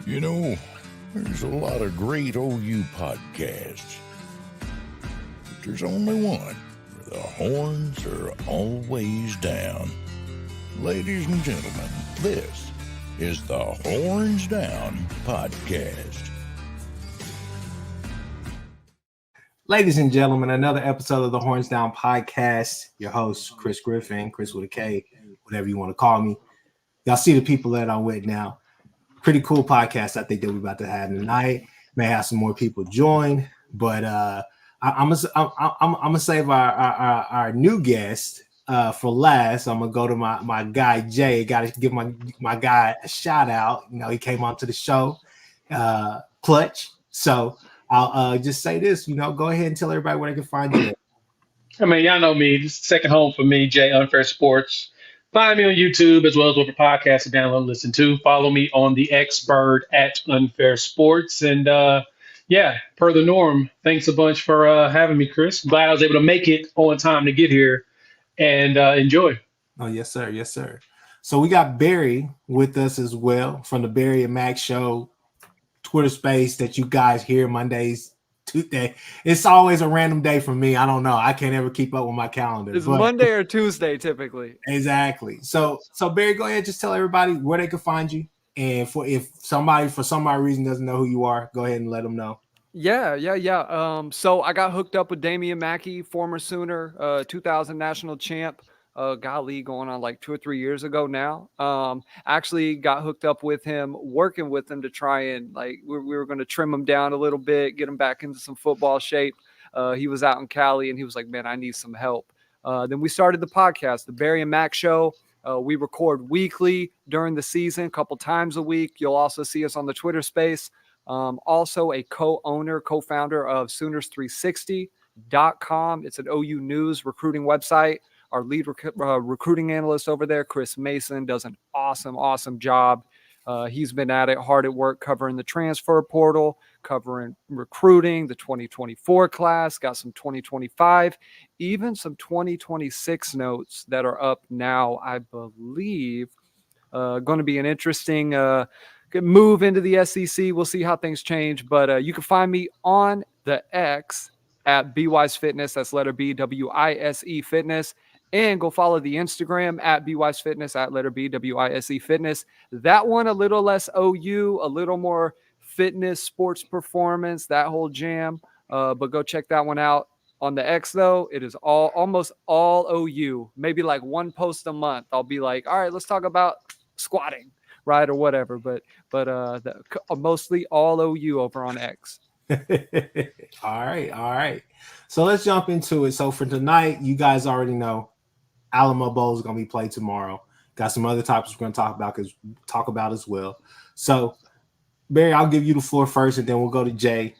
You know, there's a lot of great OU podcasts, but there's only one where the horns are always down. Ladies and gentlemen, this is the Horns Down Podcast. Ladies and gentlemen, another episode of the Horns Down Podcast. Your host, Kchris Griffin, Kchris with a K, whatever you want to call me. Y'all see the people that I'm with now. Pretty cool podcast I think that we're about to have tonight. May have some more people join, but I'm gonna save our new guest for last. I'm gonna go to my guy Jay. Got to give my guy a shout out. You know, he came onto the show, clutch. So I'll just say this. You know, go ahead and tell everybody where they can find you. I mean, y'all know me. This is second home for me, Jay Unfair Sports. Find me on YouTube as well as with a podcast to download and listen to. Follow me on the X-Bird at Unfair Sports. And yeah, per the norm, thanks a bunch for having me, Kchris. Glad I was able to make it on time to get here and enjoy. Oh, yes, sir. Yes, sir. So we got Barry with us as well from the Barry Mack Show Twitter space that you guys hear Mondays, Tuesday. It's always a random day for me. I don't know. I can't ever keep up with my calendar. It's Monday or Tuesday typically. Exactly. So Barry, go ahead, just tell everybody where they can find you. And if somebody for some odd reason doesn't know who you are, go ahead and let them know. Yeah. So I got hooked up with Damian Mackey, former Sooner, 2000 national champ. Going on like 2 or 3 years ago now. Actually got hooked up with him, working with him to try and we were going to trim him down a little bit, get him back into some football shape. He was out in Cali and he was like, man, I need some help. Then we started the podcast, the Barry Mack Show. We record weekly during the season, a couple times a week. You'll also see us on the Twitter space. Also a co-founder of Sooners360.com. It's an OU News recruiting website. Our lead recruiting analyst over there, Chris Mason, does an awesome job. He's been at it, hard at work, covering the transfer portal, covering recruiting, the 2024 class, got some 2025, even some 2026 notes that are up now, I believe. Going to be an interesting move into the SEC. We'll see how things change, but you can find me on the X at BWise Fitness. That's letter B, WISE Fitness. And go follow the Instagram at BWise Fitness, at letter B, WISE Fitness. That one a little less OU, a little more fitness, sports performance, that whole jam. But go check that one out. On the X, though, it is almost all OU. Maybe like one post a month. I'll be like, all right, let's talk about squatting, right, or whatever. But mostly all OU over on X. All right. So let's jump into it. So for tonight, you guys already know Alamo Bowl is going to be played tomorrow. Got some other topics we're going to talk about as well. So Barry, I'll give you the floor first, and then we'll go to Jay.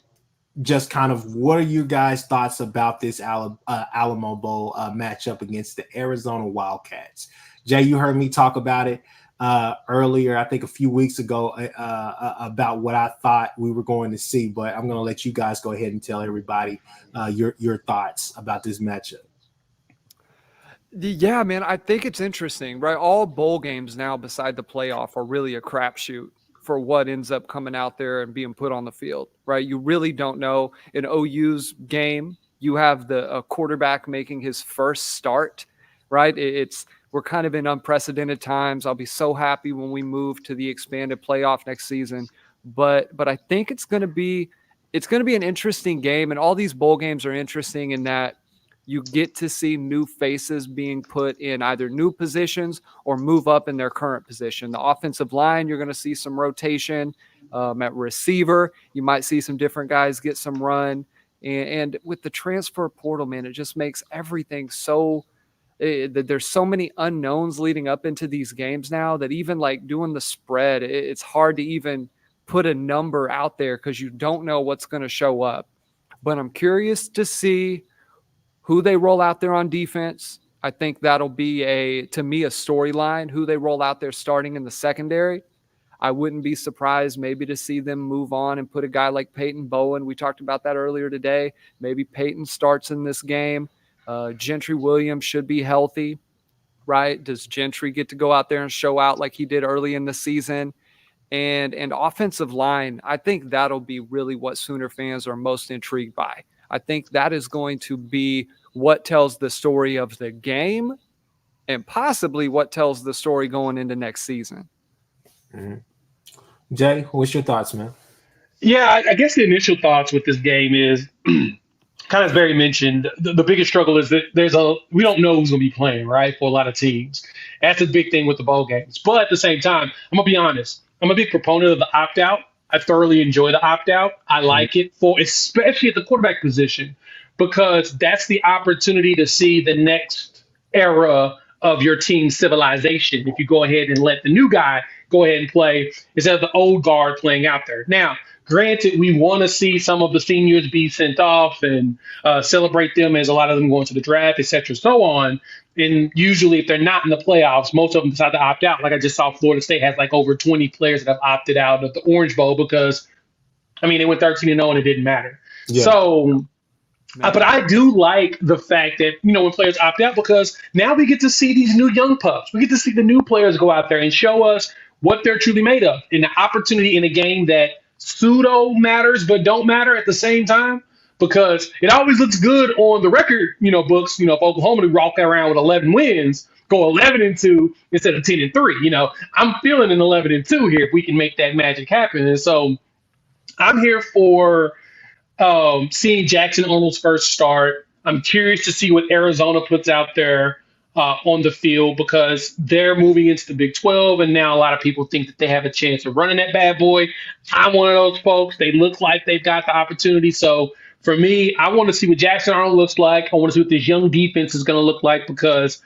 Just kind of what are your guys' thoughts about this Alamo Bowl matchup against the Arizona Wildcats? Jay, you heard me talk about it earlier, I think a few weeks ago, about what I thought we were going to see, but I'm going to let you guys go ahead and tell everybody your thoughts about this matchup. Yeah, man, I think it's interesting, right? All bowl games now beside the playoff are really a crapshoot for what ends up coming out there and being put on the field, right? You really don't know. In OU's game, you have the quarterback making his first start, right? We're kind of in unprecedented times. I'll be so happy when we move to the expanded playoff next season. But I think it's going to be an interesting game, and all these bowl games are interesting in that you get to see new faces being put in either new positions or move up in their current position. The offensive line, you're going to see some rotation. At receiver, you might see some different guys get some run. And with the transfer portal, man, it just makes everything so there's so many unknowns leading up into these games now that even like doing the spread, it's hard to even put a number out there because you don't know what's going to show up. But I'm curious to see who they roll out there on defense. I think that'll be to me, a storyline, who they roll out there starting in the secondary. I wouldn't be surprised maybe to see them move on and put a guy like Peyton Bowen. We talked about that earlier today. Maybe Peyton starts in this game. Gentry Williams should be healthy, right? Does Gentry get to go out there and show out like he did early in the season? and offensive line. I think that'll be really what Sooner fans are most intrigued by. I think that is going to be what tells the story of the game and possibly what tells the story going into next season. Mm-hmm. Jay, what's your thoughts, man? Yeah, I guess the initial thoughts with this game is kind of as Barry mentioned, the biggest struggle is that we don't know who's going to be playing, right, for a lot of teams. That's a big thing with the bowl games. But at the same time, I'm going to be honest. I'm a big proponent of the opt-out. I thoroughly enjoy the opt-out. I like it especially at the quarterback position, because that's the opportunity to see the next era of your team's civilization. If you go ahead and let the new guy go ahead and play instead of the old guard playing out there. Now, granted, we want to see some of the seniors be sent off and celebrate them as a lot of them going to the draft, et cetera, so on. And usually if they're not in the playoffs, most of them decide to opt out. Like I just saw Florida State has like over 20 players that have opted out of the Orange Bowl because, I mean, they went 13-0 and it didn't matter. Yeah. So, but I do like the fact that, when players opt out, because now we get to see these new young pups. We get to see the new players go out there and show us what they're truly made of, and the opportunity in a game that pseudo matters but don't matter at the same time, because it always looks good on the record, books, if Oklahoma walk around with 11 wins, go 11-2 instead of 10-3. I'm feeling an 11-2 here if we can make that magic happen. And so I'm here for seeing Jackson Arnold's first start. I'm curious to see what Arizona puts out there on the field, because they're moving into the Big 12, and now a lot of people think that they have a chance of running that bad boy. I'm one of those folks. They look like they've got the opportunity. So for me, I want to see what Jackson Arnold looks like. I want to see what this young defense is going to look like, because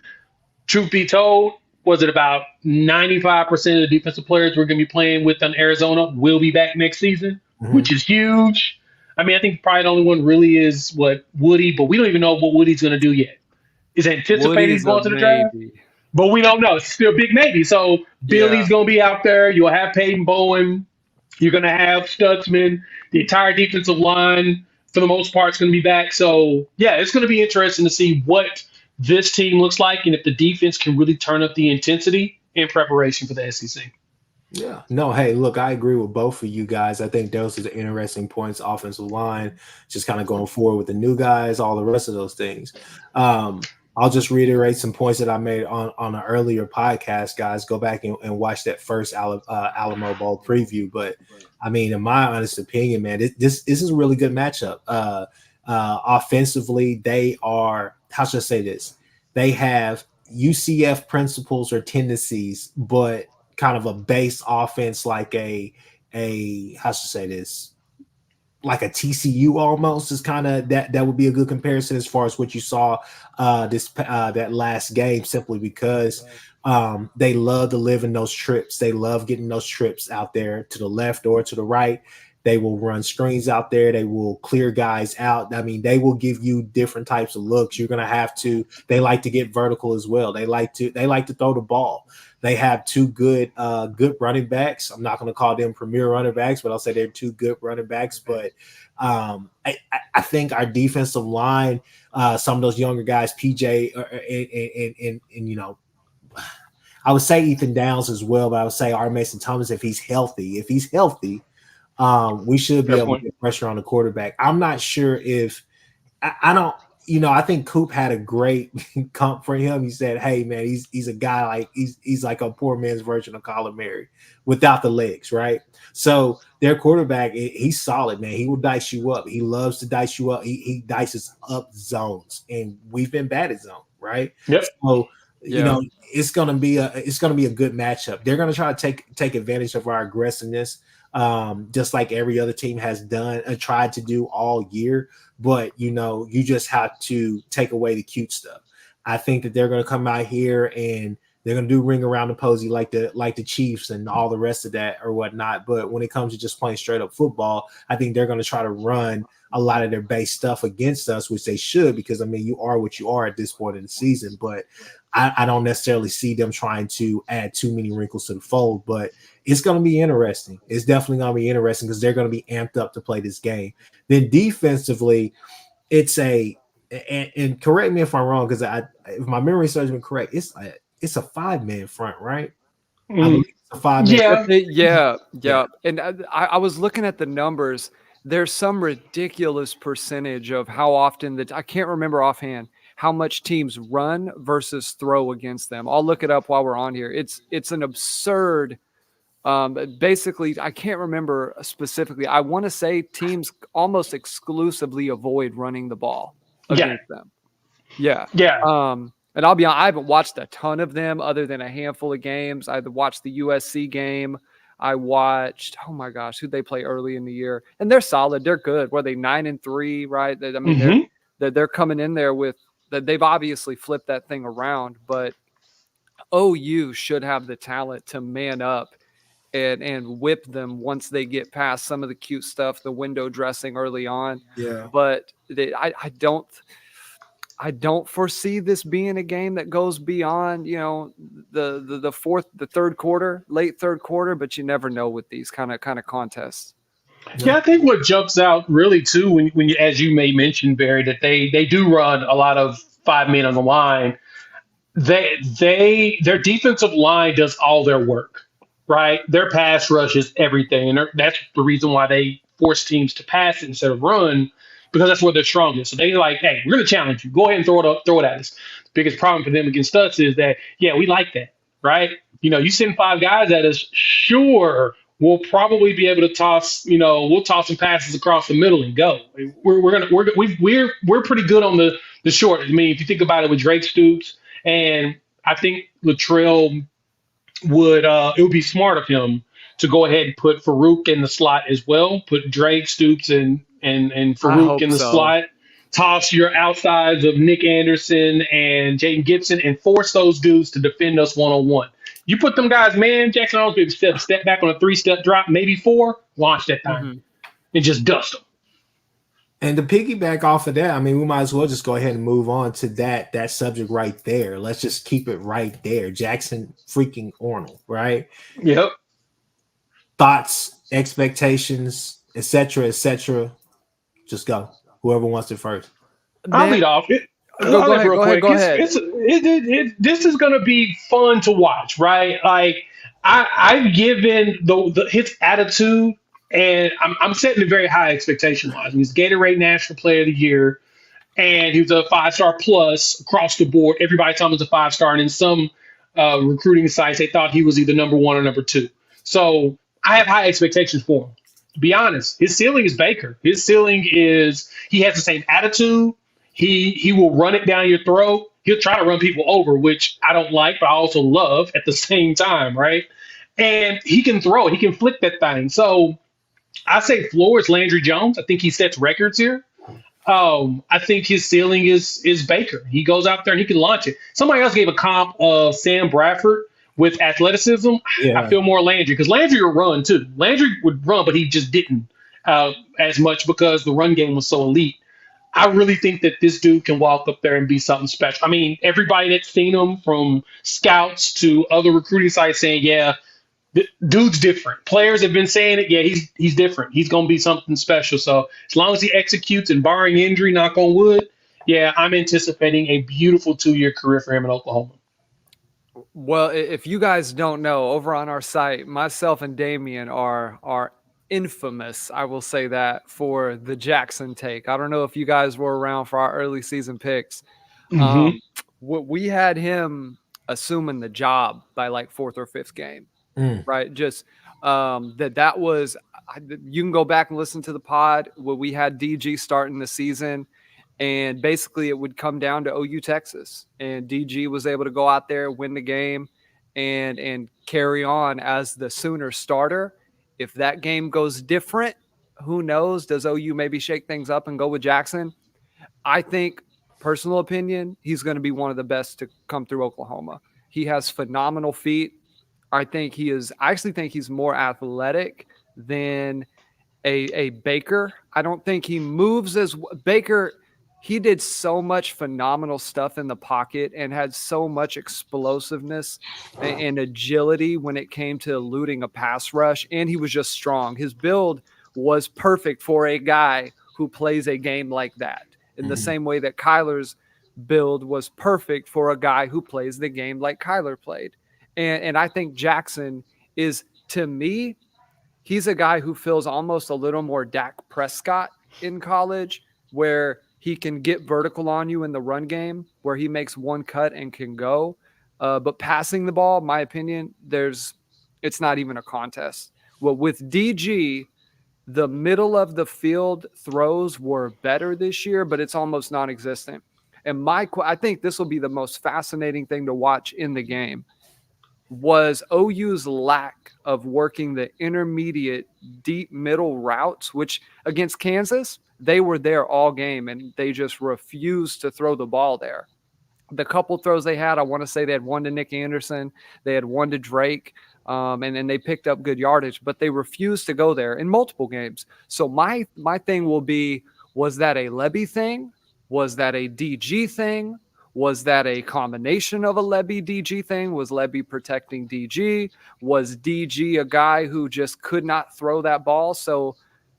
truth be told, was it about 95% of the defensive players we're going to be playing with on Arizona will be back next season, which is huge. I mean, I think probably the only one really is Woody, but we don't even know what Woody's going to do yet. Is anticipated he's going to the draft, but we don't know. It's still big maybe. So Billy's going to be out there. You'll have Peyton Bowen. You're going to have Stutzman. The entire defensive line, for the most part, is going to be back. So, yeah, it's going to be interesting to see what this team looks like and if the defense can really turn up the intensity in preparation for the SEC. Yeah. No, hey, look, I agree with both of you guys. I think those are the interesting points, offensive line, just kind of going forward with the new guys, all the rest of those things. I'll just reiterate some points that I made on an earlier podcast, guys. Go back and watch that first Alamo Bowl preview. But, I mean, in my honest opinion, man, this is a really good matchup. Offensively, they are – how should I say this? They have UCF principles or tendencies, but – kind of a base offense, like a how should I say this, like a TCU almost, is kind of that would be a good comparison as far as what you saw that last game, simply because they love to live in those trips. They love getting those trips out there to the left or to the right. They will run screens out there. They will clear guys out. I mean, they will give you different types of looks. You're going to have to. They like to get vertical as well. They like to throw the ball. They have two good running backs. I'm not going to call them premier running backs, but I'll say they're two good running backs. But I think our defensive line, some of those younger guys, PJ, and I would say Ethan Downs as well, but I would say R. Mason Thomas, if he's healthy, we should be able to get pressure on the quarterback. I'm not sure if I don't. I think Coop had a great comp for him. He said, "Hey, man, he's a guy like he's like a poor man's version of Kyler Murray without the legs, right?" So their quarterback, he's solid, man. He will dice you up. He loves to dice you up. He dices up zones, and we've been bad at zone, right? Yep. So it's gonna be a good matchup. They're gonna try to take advantage of our aggressiveness, just like every other team has done and tried to do all year. But, you just have to take away the cute stuff. I think that they're going to come out here and they're going to do ring around the posy like the Chiefs and all the rest of that or whatnot. But when it comes to just playing straight up football, I think they're going to try to run a lot of their base stuff against us, which they should, because, I mean, you are what you are at this point in the season. But I don't necessarily see them trying to add too many wrinkles to the fold. But it's going to be interesting. It's definitely going to be interesting because they're going to be amped up to play this game. Then defensively, it's and correct me if I'm wrong, because if my memory serves me correct, it's a 5-man front, right? I believe it's 5 minutes. Yeah. And I was looking at the numbers. There's some ridiculous percentage of how often that I can't remember offhand how much teams run versus throw against them. I'll look it up while we're on here. It's an absurd. Basically, I can't remember specifically. I want to say teams almost exclusively avoid running the ball against them. Yeah. And I'll be honest, I haven't watched a ton of them other than a handful of games. I watched the USC game. I watched, oh my gosh, who'd they play early in the year? And they're solid. They're good. Were they 9-3, right? I mean, they're coming in there with that. They've obviously flipped that thing around, but OU should have the talent to man up and whip them once they get past some of the cute stuff, the window dressing early on. Yeah. But I don't foresee this being a game that goes beyond, the third quarter, late third quarter, but you never know with these kind of contests. Yeah, I think what jumps out really too, when you, as you may mention, Barry, that they do run a lot of 5 men on the line. Their defensive line does all their work, right? Their pass rush is everything, and that's the reason why they force teams to pass instead of run, because that's where they're strongest. So they like, hey, we're going to challenge you. Go ahead and throw it at us. The biggest problem for them against us is that, yeah, we like that, right? You send 5 guys at us, sure, we'll probably be able to toss, we'll toss some passes across the middle and go. We're pretty good on the short. I mean, if you think about it with Drake Stoops, and I think Latrell it would be smart of him to go ahead and put Farouk in the slot as well. Put Drake Stoops and Farouk in the slot. Toss your outsides of Nick Anderson and Jaden Gibson and force those dudes to defend us one-on-one. You put them guys, man, Jackson Arnold will step back on a 3-step drop, maybe 4, launch that time, and just dust them. And to piggyback off of that, I mean, we might as well just go ahead and move on to that subject right there. Let's just keep it right there. Jackson freaking Arnold, right? Yep. Thoughts, expectations, etc., etc. Just go. Whoever wants it first. I'll lead off. Go ahead. This is going to be fun to watch, right? Like I've given his attitude. And I'm setting a very high expectation line. He's Gatorade National Player of the Year, and he was a 5-star plus across the board. Everybody thought he was a 5-star, and in some recruiting sites, they thought he was either number 1 or number 2. So I have high expectations for him. To be honest, his ceiling is Baker. His ceiling is he has the same attitude. He will run it down your throat. He'll try to run people over, which I don't like, but I also love at the same time, right? And he can throw it. He can flick that thing. So I say floor is Landry Jones. I think he sets records here. I think his ceiling is Baker. He goes out there and he can launch it. Somebody else gave a comp of Sam Bradford with athleticism. Yeah. I feel more Landry because Landry would run too. Landry would run, but he just didn't as much because the run game was so elite. I really think that this dude can walk up there and be something special. I mean, everybody that's seen him from scouts to other recruiting sites saying, yeah, dude's different. Players have been saying it. Yeah, he's different. He's going to be something special. So as long as he executes and barring injury, knock on wood, yeah, I'm anticipating a beautiful 2-year career for him in Oklahoma. Well, if you guys don't know, over on our site, myself and Damian are infamous, I will say that, for the Jackson take. I don't know if you guys were around for our early season picks. We had him assuming the job by like 4th or 5th game. Right. Just that was, you can go back and listen to the pod where we had DG starting the season, and basically it would come down to OU Texas, and DG was able to go out there, win the game and carry on as the Sooner starter. If that game goes different, who knows? Does OU maybe shake things up and go with Jackson? I think, personal opinion, he's going to be one of the best to come through Oklahoma. He has phenomenal feet. I actually think he's more athletic than a Baker. I don't think he moves as Baker. He did so much phenomenal stuff in the pocket and had so much explosiveness and agility when it came to eluding a pass rush. And he was just strong. His build was perfect for a guy who plays a game like that, in the same way that Kyler's build was perfect for a guy who plays the game like Kyler played. And I think Jackson is, to me, he's a guy who feels almost a little more Dak Prescott in college, where he can get vertical on you in the run game, where he makes one cut and can go. But passing the ball, my opinion, it's not even a contest. Well, with DG, the middle of the field throws were better this year, but it's almost non-existent. And I think this will be the most fascinating thing to watch in the game, was OU's lack of working the intermediate deep middle routes, which against Kansas, they were there all game and they just refused to throw the ball there. The couple throws they had, I want to say they had one to Nick Anderson, they had one to Drake, and then they picked up good yardage, but they refused to go there in multiple games. So my thing will be, was that a Lebby thing? Was that a DG thing? Was that a combination of a Lebby DG thing? Was Lebby protecting DG? Was DG a guy who just could not throw that ball? So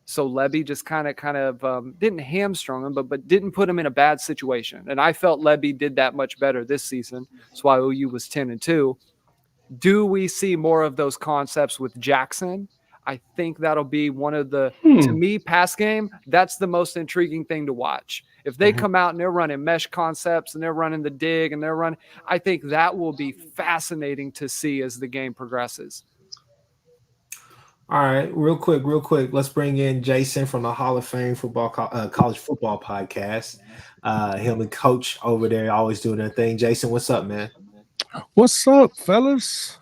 Lebby just kind of didn't hamstring him, but didn't put him in a bad situation. And I felt Lebby did that much better this season. That's why OU was 10-2. Do we see more of those concepts with Jackson? I think that'll be one of the, to me, pass game, that's the most intriguing thing to watch. If they come out and they're running mesh concepts and they're running the dig and they're running, I think that will be fascinating to see as the game progresses. All right, real quick. Let's bring in Jason from the Hall of Fame college football podcast. Him and Coach over there always doing their thing. Jason, what's up, man? What's up, fellas?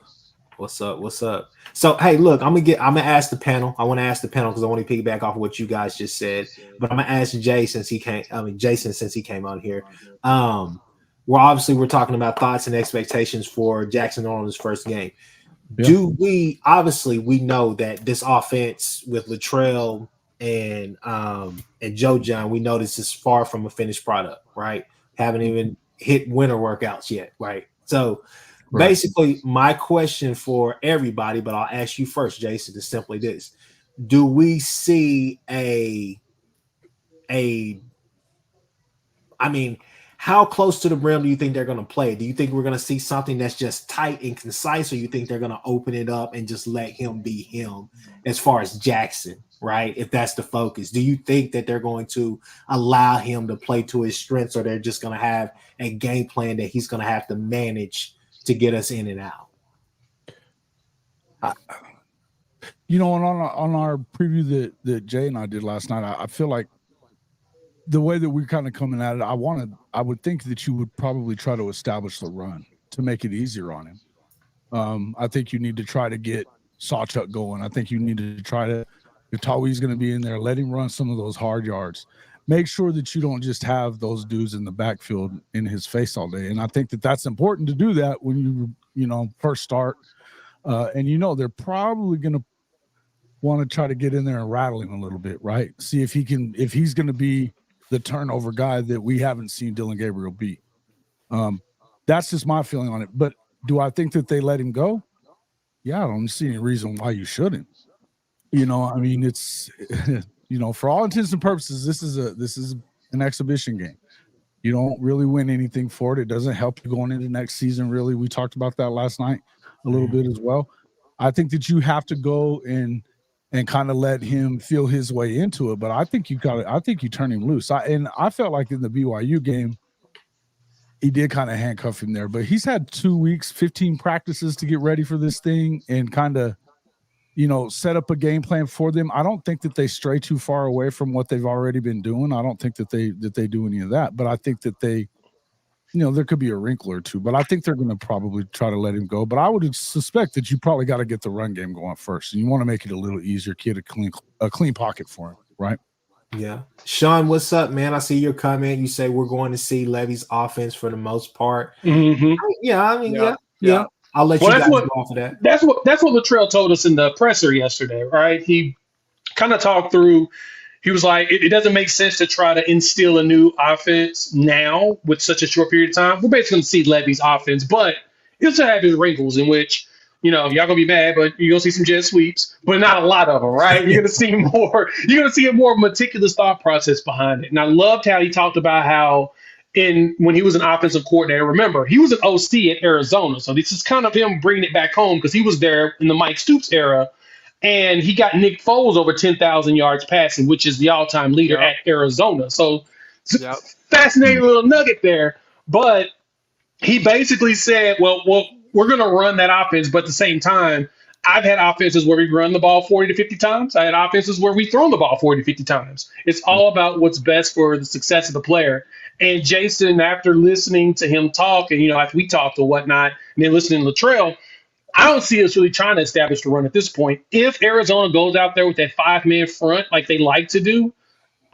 What's up? So, hey, look, I'm gonna ask the panel. I want to ask the panel because I want to piggyback off of what you guys just said. But I'm gonna ask Jason since he came on here. We're talking about thoughts and expectations for Jackson Arnold's first game. Yeah. We know that this offense with Latrell and Joe John, we know this is far from a finished product, right? Haven't even hit winter workouts yet, right? So basically, my question for everybody, but I'll ask you first, Jason, is simply this: do we see how close to the brim do you think they're going to play? Do you think we're going to see something that's just tight and concise, or you think they're going to open it up and just let him be him as far as Jackson, right? If that's the focus, do you think that they're going to allow him to play to his strengths, or they're just going to have a game plan that he's going to have to manage to get us in and out? On our preview that Jay and I did last night, I feel like the way that we're kind of coming at it, I would think that you would probably try to establish the run to make it easier on him. I think you need to try to get Sawchuck going. I think you need to try to, if Tawi's going to be in there, let him run some of those hard yards. Make sure that you don't just have those dudes in the backfield in his face all day. And I think that that's important to do that when you first start. And they're probably going to want to try to get in there and rattle him a little bit, right? See if he's going to be the turnover guy that we haven't seen Dylan Gabriel be. That's just my feeling on it. But do I think that they let him go? Yeah, I don't see any reason why you shouldn't. It's for all intents and purposes, this is an exhibition game. You don't really win anything for it. It doesn't help you going into next season, really. We talked about that last night a little bit as well. I think that you have to go and kind of let him feel his way into it. But I think you turn him loose. I felt like in the BYU game, he did kind of handcuff him there. But he's had 2 weeks, 15 practices to get ready for this thing and kind of, set up a game plan for them. I don't think that they stray too far away from what they've already been doing. I don't think that they do any of that. But I think that they, there could be a wrinkle or two. But I think they're going to probably try to let him go. But I would suspect that you probably got to get the run game going first. And you want to make it a little easier, get a clean pocket for him, right? Yeah. Sean, what's up, man? I see your comment. You say we're going to see Levy's offense for the most part. Mm-hmm. Yeah. I'll let you guys go off of that. That's what Latrell told us in the presser yesterday, right? He kind of talked through. He was like, it doesn't make sense to try to instill a new offense now with such a short period of time. We're basically going to see Levy's offense, but he'll still have his wrinkles in which, y'all going to be mad, but you're going to see some jet sweeps, but not a lot of them, right? You're going to see more. You're going to see a more meticulous thought process behind it. And I loved how he talked about how when he was an offensive coordinator. Remember, he was an OC at Arizona, so this is kind of him bringing it back home because he was there in the Mike Stoops era, and he got Nick Foles over 10,000 yards passing, which is the all-time leader at Arizona. So, fascinating little nugget there. But he basically said, well, we're going to run that offense, but at the same time, I've had offenses where we run the ball 40 to 50 times. I had offenses where we throw the ball 40 to 50 times. It's all about what's best for the success of the player. And Jason, after listening to him talk, and, after we talked or whatnot, and then listening to Latrell, I don't see us really trying to establish the run at this point. If Arizona goes out there with that 5-man front like they like to do,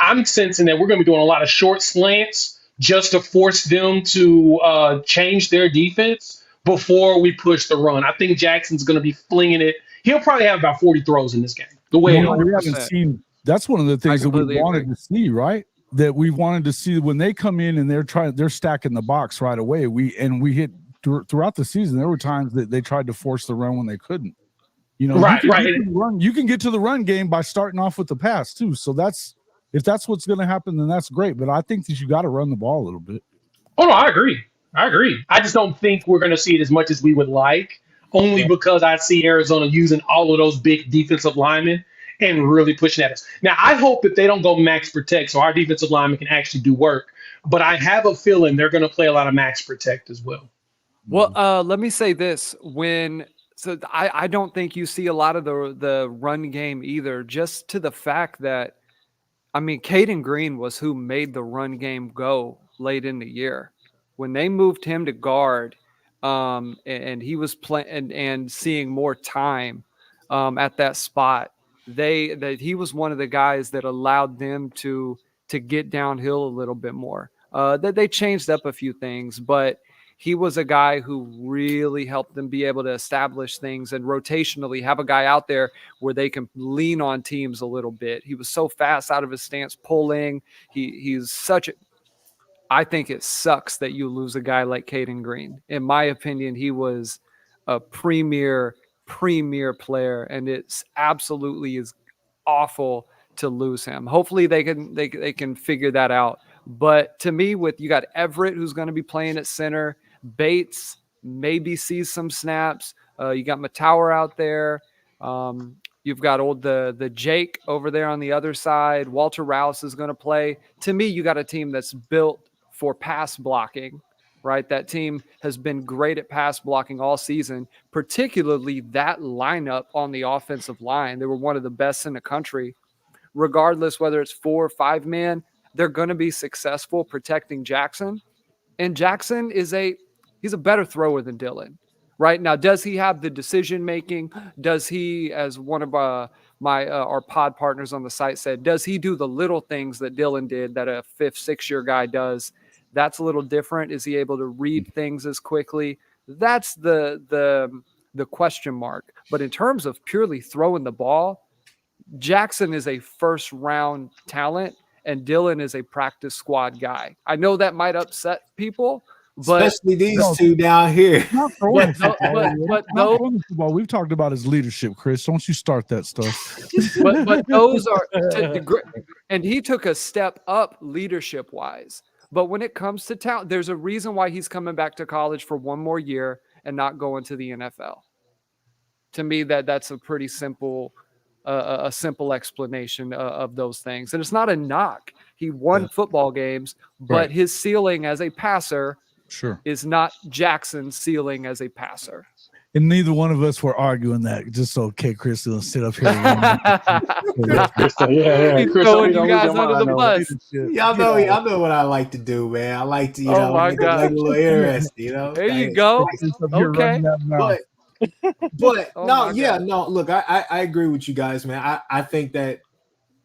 I'm sensing that we're going to be doing a lot of short slants just to force them to change their defense before we push the run. I think Jackson's going to be flinging it. He'll probably have about 40 throws in this game. The way we haven't seen. That's one of the things that we wanted to see, right? That we wanted to see when they come in and they're stacking the box right away. We hit throughout the season. There were times that they tried to force the run when they couldn't. Right. You can get to the run game by starting off with the pass too. So if that's what's going to happen, then that's great. But I think that you got to run the ball a little bit. Oh no, I agree. I just don't think we're going to see it as much as we would like, only because I see Arizona using all of those big defensive linemen and really pushing at us. Now, I hope that they don't go max protect so our defensive linemen can actually do work. But I have a feeling they're going to play a lot of max protect as well. Well, let me say this. I don't think you see a lot of the run game either, just to the fact that, Caden Green was who made the run game go late in the year. When they moved him to guard, and he was playing and seeing more time at that spot, he was one of the guys that allowed them to get downhill a little bit more. That they changed up a few things, but he was a guy who really helped them be able to establish things and rotationally have a guy out there where they can lean on teams a little bit. He was so fast out of his stance, pulling. He's such a. I think it sucks that you lose a guy like Kayden Green. In my opinion, he was a premier player, and it's absolutely is awful to lose him. Hopefully they can figure that out. But to me, you got Everett, who's going to be playing at center, Bates maybe sees some snaps. You got Matauer out there. You've got the Jake over there on the other side. Walter Rouse is going to play. To me, you got a team that's built for pass blocking, right? That team has been great at pass blocking all season, particularly that lineup on the offensive line. They were one of the best in the country. Regardless whether it's 4 or 5 man, they're going to be successful protecting Jackson. And Jackson he's a better thrower than Dylan. Right now, does he have the decision making? Does he, as one of our pod partners on the site said, does he do the little things that Dylan did that a 5th, 6th year guy does? That's a little different. Is he able to read things as quickly? That's the question mark. But in terms of purely throwing the ball, Jackson is a first round talent, and Dylan is a practice squad guy. I know that might upset people. But especially these two down here. But we've talked about his leadership, Chris. Don't you start that stuff. But those are, and he took a step up leadership wise. But when it comes to talent, there's a reason why he's coming back to college for one more year and not going to the NFL. To me, that's a pretty simple, a simple explanation of those things. And it's not a knock. He won football games, but his ceiling as a passer is not Jackson's ceiling as a passer. And neither one of us were arguing that, just so Kchris will sit up here. He's throwing you guys under the bus. Y'all know what I like to do, man. I like to, make it a little interesting, There you go. Okay. But look, I agree with you guys, man. I think that,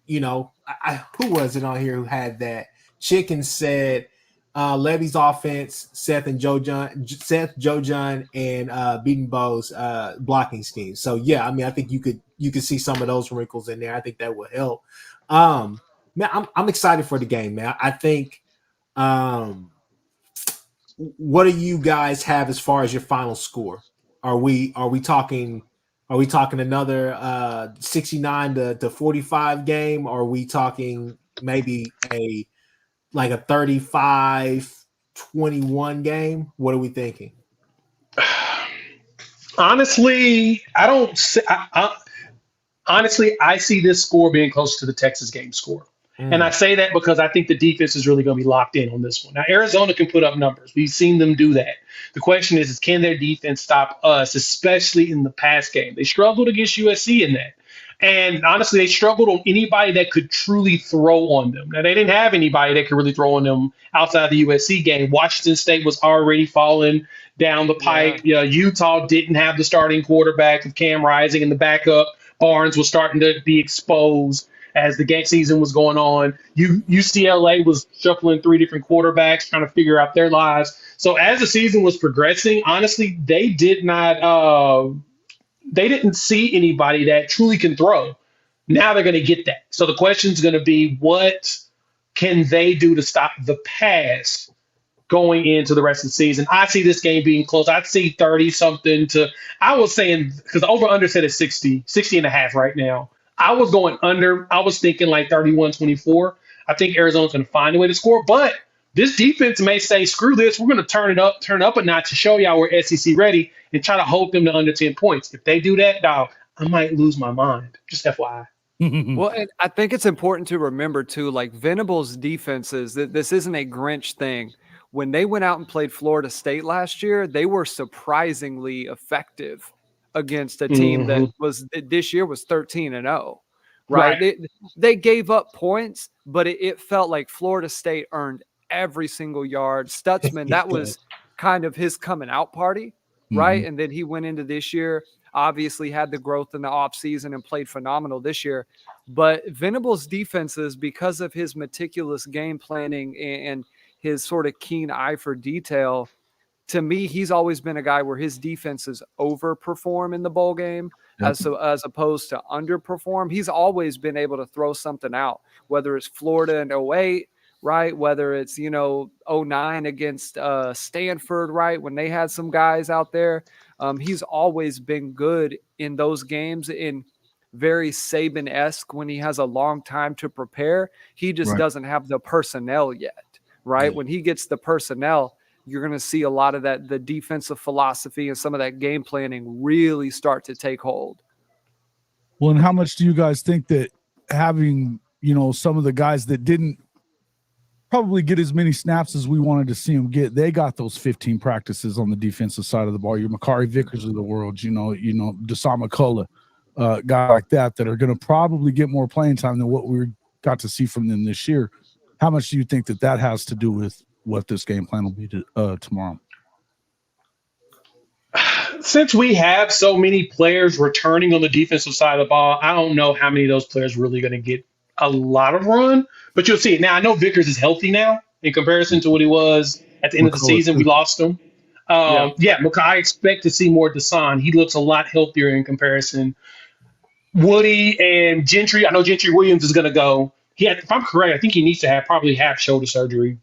who was it on here who had that? Chicken said, Levy's offense, Seth, Joe John, and Beaton Bow's blocking scheme. So yeah, I think you could see some of those wrinkles in there. I think that would help. Man, I'm excited for the game, man. I think. What do you guys have as far as your final score? Are we talking another 69 to 45 game? Or are we talking maybe a 35 21 game? What are we thinking? Honestly, I don't. Honestly, I see this score being close to the Texas game score. And I say that because I think the defense is really going to be locked in on this one. Now, Arizona can put up numbers. We've seen them do that. The question is can their defense stop us, especially in the pass game? They struggled against USC in that. And honestly, they struggled on anybody that could truly throw on them. Now, they didn't have anybody that could really throw on them outside the USC game. Washington State was already falling down the pike. Utah didn't have the starting quarterback of Cam Rising, and the backup Barnes was starting to be exposed as the game season was going on. UCLA was shuffling 3 different quarterbacks, trying to figure out their lives. So as the season was progressing, honestly, they didn't see anybody that truly can throw. Now they're going to get that. So the question is going to be, what can they do to stop the pass going into the rest of the season? I see this game being close. I'd see 30 something to, I was saying, because over under set is 60 and a half right now. I was going under. I was thinking like 31-24. I think Arizona's going to find a way to score, but this defense may say, screw this. We're going to turn up a notch to show y'all we're SEC ready and try to hold them to under 10 points. If they do that, dog, I might lose my mind. Just FYI. Well, and I think it's important to remember too, like Venable's defenses, that this isn't a Grinch thing. When they went out and played Florida State last year, they were surprisingly effective against a team that was this year was 13-0, right? They gave up points, but it felt like Florida State earned every single yard. Stutzman, that was kind of his coming out party, right? And then he went into this year, obviously had the growth in the offseason and played phenomenal this year. But Venable's defenses, because of his meticulous game planning and his sort of keen eye for detail, to me, he's always been a guy where his defenses overperform in the bowl game as opposed to underperform. He's always been able to throw something out, whether it's Florida in 08, right? Whether it's, 09 against Stanford, right? When they had some guys out there, he's always been good in those games, in very Saban-esque when he has a long time to prepare. He just doesn't have the personnel yet, right? Yeah. When he gets the personnel, you're going to see a lot of that, the defensive philosophy and some of that game planning really start to take hold. Well, and how much do you guys think that having, some of the guys that didn't probably get as many snaps as we wanted to see them get, they got those 15 practices on the defensive side of the ball? Your Makari Vickers of the world, Deshaun McCullough, guy like that are going to probably get more playing time than what we got to see from them this year. How much do you think that has to do with what this game plan will be tomorrow? Since we have so many players returning on the defensive side of the ball, I don't know how many of those players are really going to get a lot of run, but you'll see it. Now, I know Vickers is healthy now in comparison to what he was at the end of the season. We lost him. Look, I expect to see more Deshaun. He looks a lot healthier in comparison. Woody and Gentry, I know Gentry Williams is going to go. If I'm correct, I think he needs to have probably half shoulder surgery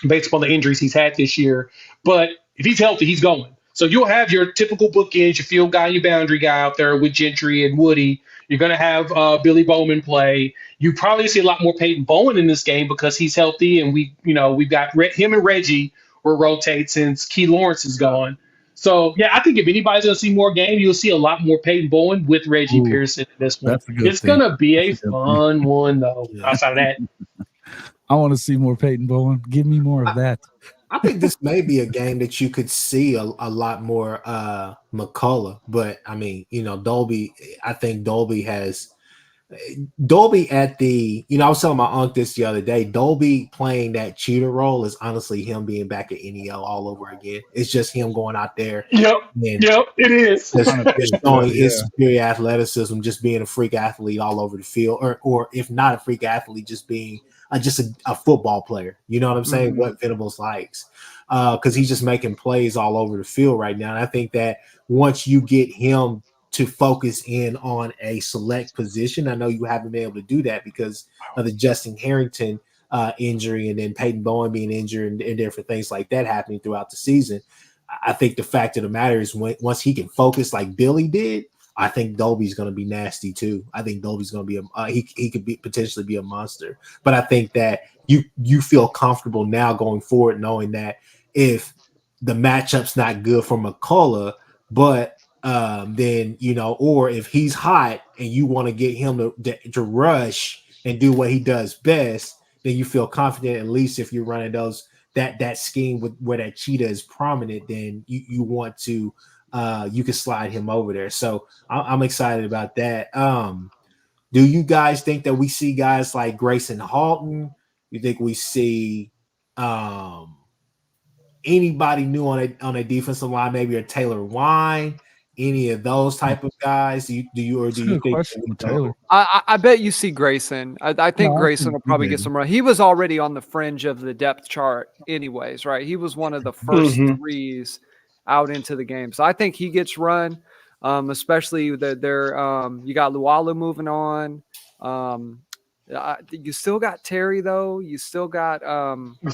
based upon the injuries he's had this year. But if he's healthy, he's going. So you'll have your typical bookends, your field guy, your boundary guy out there with Gentry and Woody. You're going to have Billy Bowman play. You probably see a lot more Peyton Bowen in this game because he's healthy, and we've got him and Reggie will rotate since Key Lawrence is gone. So, I think if anybody's going to see more game, you'll see a lot more Peyton Bowen with Reggie Pearson in this one. It's going to be a fun one, though, outside of that. I want to see more Peyton Bowen. Give me more of that. I think this may be a game that you could see a lot more McCullough, but I mean, Dolby. I think Dolby at the. I was telling my aunt this the other day. Dolby playing that cheater role is honestly him being back at NEL all over again. It's just him going out there. Yep, it is. Just showing his superior athleticism, just being a freak athlete all over the field, or if not a freak athlete, just being just a football player. You know what I'm saying? What Venables likes. Because he's just making plays all over the field right now. And I think that once you get him to focus in on a select position, I know you haven't been able to do that because of the Justin Harrington injury and then Peyton Bowen being injured and different things like that happening throughout the season. I think the fact of the matter is once he can focus like Billy did, I think Dolby's going to be nasty too. I think Dolby's going to be he could be potentially be a monster. But I think that you feel comfortable now going forward, knowing that if the matchup's not good for McCullough, but then or if he's hot and you want to get him to rush and do what he does best, then you feel confident. At least if you're running that scheme where that cheetah is prominent, then you want to you can slide him over there. So I'm excited about that. Do you guys think that we see guys like Grayson Halton? You think we see anybody new on a defensive line, maybe a Taylor Wine, any of those type of guys? Do you think Taylor? I bet you see Grayson. I think Grayson will probably get some run. He was already on the fringe of the depth chart anyways, right? He was one of the first threes out into the game. So I think he gets run, especially that you got Lualu moving on. You still got Terry though. You still got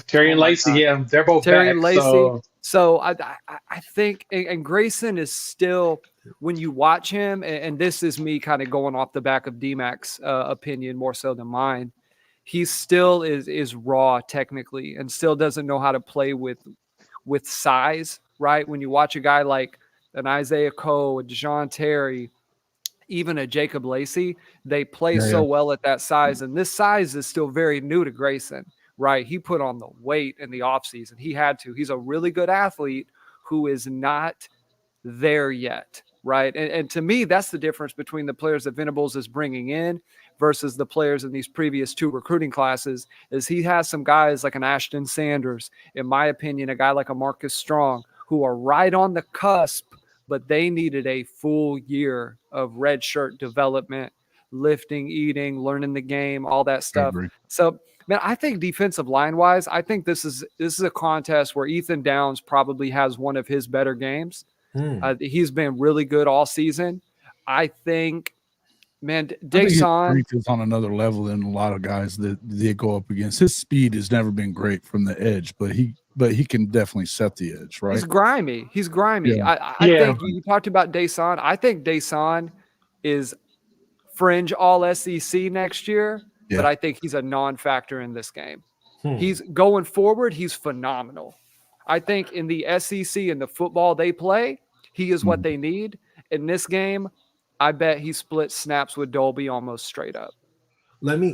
Terry and Lacey. Yeah, they're both Terry back, and Lacey. So I think, and Grayson is still, when you watch him, and this is me kind of going off the back of D-Mac's opinion more so than mine, he still is raw technically and still doesn't know how to play with size, right? When you watch a guy like an Isaiah Coe, a Dejon Terry, even a Jacob Lacey, they play so well at that size. And this size is still very new to Grayson, right? He put on the weight in the offseason. He had to. He's a really good athlete who is not there yet, right? And to me, that's the difference between the players that Venables is bringing in versus the players in these previous two recruiting classes, is he has some guys like an Ashton Sanders, in my opinion, a guy like a Marcus Strong, who are right on the cusp, but they needed a full year of red shirt development, lifting, eating, learning the game, all that stuff. So, man, I think defensive line-wise, I think this is a contest where Ethan Downs probably has one of his better games. He's been really good all season. I think, man, Dason is on another level than a lot of guys that they go up against. His speed has never been great from the edge, but he can definitely set the edge, right? He's grimy. Yeah. I think you talked about Dason. I think Dason is fringe all SEC next year, but I think he's a non-factor in this game. He's going forward. He's phenomenal. I think in the SEC and the football they play, he is what they need. In this game, I bet he splits snaps with Dolby almost straight up.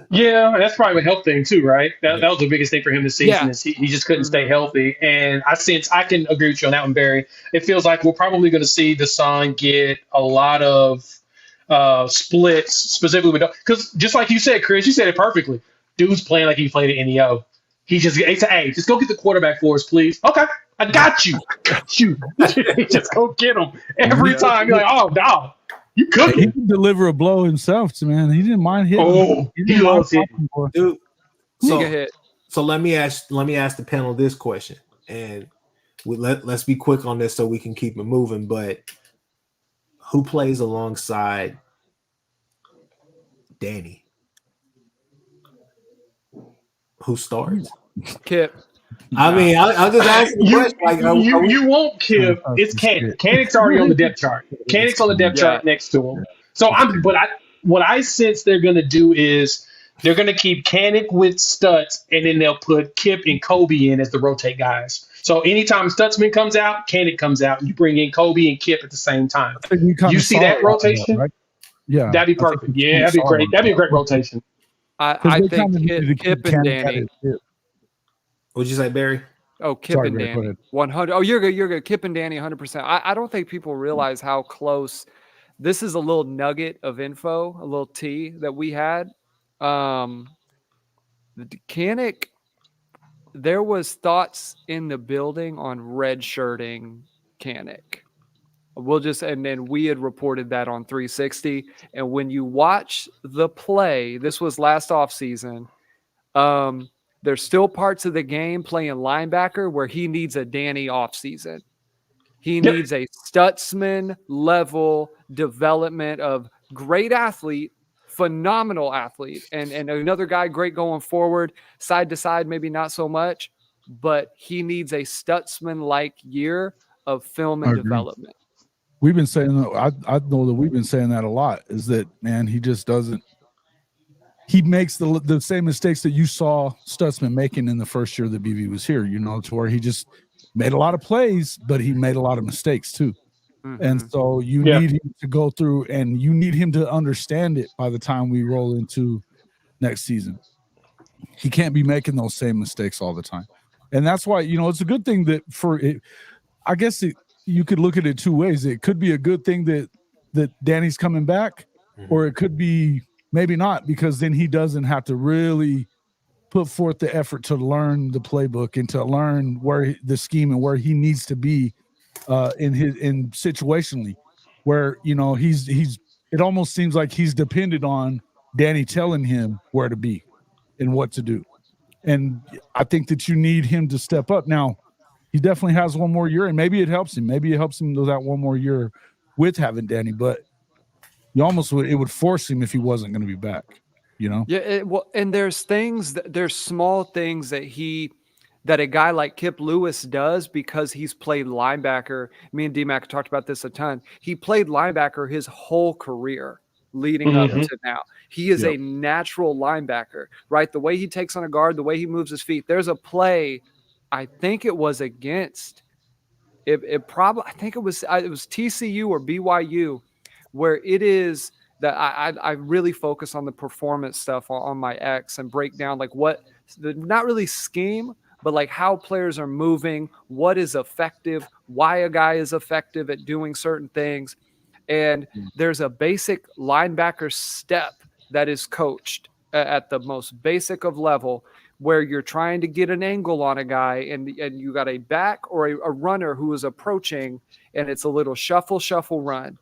Yeah, that's probably a health thing too, right? That was the biggest thing for him this season is he just couldn't stay healthy. And I can agree with you on that one, Barry. It feels like we're probably going to see Dasan get a lot of splits, specifically with, because just like you said, Chris, you said it perfectly. Dude's playing like he played at NEO. He said, hey, just go get the quarterback for us, please. Okay, I got you. Just go get him every time. You're like, oh, dog. You cooking. He can deliver a blow himself, man. He didn't mind hitting. Oh, he loves it. Dude. So let me ask the panel this question, and let's be quick on this so we can keep it moving. But who plays alongside Danny? Who starts? Kip. I mean, I'll just ask the question. Like, you won't Kip. It's Canic. Canic's already on the depth chart. Canic's on the depth chart next to him. So what I sense they're going to do is they're going to keep Canic with Stutz, and then they'll put Kip and Kobe in as the rotate guys. So anytime Stutzman comes out, Canic comes out, and you bring in Kobe and Kip at the same time. You see that rotation? Right? Yeah, that'd be perfect. Yeah, that'd be great. That'd be a great rotation. I think Kip and Danny. What'd you say, Barry? Oh, Kip and Danny. 100. Oh, you're good. You're good. Kip and Danny, 100%. I don't think people realize how close. This is a little nugget of info, a little tea that we had. The Canic, there was thoughts in the building on redshirting Canic. And then we had reported that on 360. And when you watch the play, this was last offseason, there's still parts of the game playing linebacker where he needs a Danny offseason. He needs a Stutzman level development of great athlete, phenomenal athlete, and another guy great going forward, side to side, maybe not so much, but he needs a Stutzman-like year of film and development. we've been saying that. I know that we've been saying that a lot. Is that, man? He just doesn't. He makes the same mistakes that you saw Stutzman making in the first year that BV was here. You know, to where he just made a lot of plays, but he made a lot of mistakes too. And so you need him to go through, and you need him to understand it by the time we roll into next season. He can't be making those same mistakes all the time. And that's why, you know, it's a good thing that I guess you could look at it two ways. It could be a good thing that Danny's coming back, or it could be maybe not, because then he doesn't have to really put forth the effort to learn the playbook and to learn where the scheme and where he needs to be in situationally, where, you know, he's it almost seems like he's dependent on Danny telling him where to be and what to do. And I think that you need him to step up. Now, he definitely has one more year, and maybe it helps him. Maybe it helps him with that one more year with having Danny, but you almost it would force him if he wasn't going to be back, you know? Yeah, well, and there's small things that a guy like Kip Lewis does because he's played linebacker. Me and D-Mac talked about this a ton. He played linebacker his whole career leading up to now. He is a natural linebacker, right? The way he takes on a guard, the way he moves his feet. There's a play, I think it was against I think it was TCU or BYU, where it is that I really focus on the performance stuff on my X and break down like not really scheme, but like how players are moving, what is effective, why a guy is effective at doing certain things. And there's a basic linebacker step that is coached at the most basic of level, where you're trying to get an angle on a guy and you got a back or a runner who is approaching, and it's a little shuffle, run.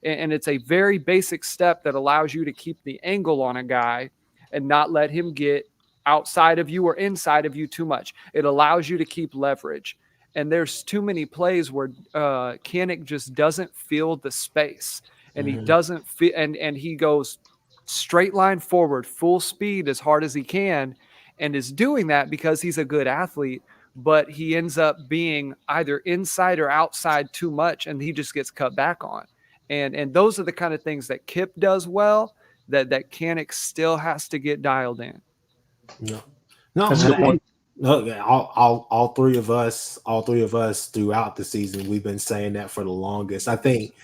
And it's a very basic step that allows you to keep the angle on a guy and not let him get outside of you or inside of you too much. It allows you to keep leverage. And there's too many plays where Kanik just doesn't feel the space, and he doesn't feel, and he goes straight line forward, full speed as hard as he can, and is doing that because he's a good athlete, but he ends up being either inside or outside too much, and he just gets cut back on. And those are the kind of things that Kip does well, that Kanik still has to get dialed in. No, That's a good point. All three of us throughout the season, we've been saying that for the longest. I think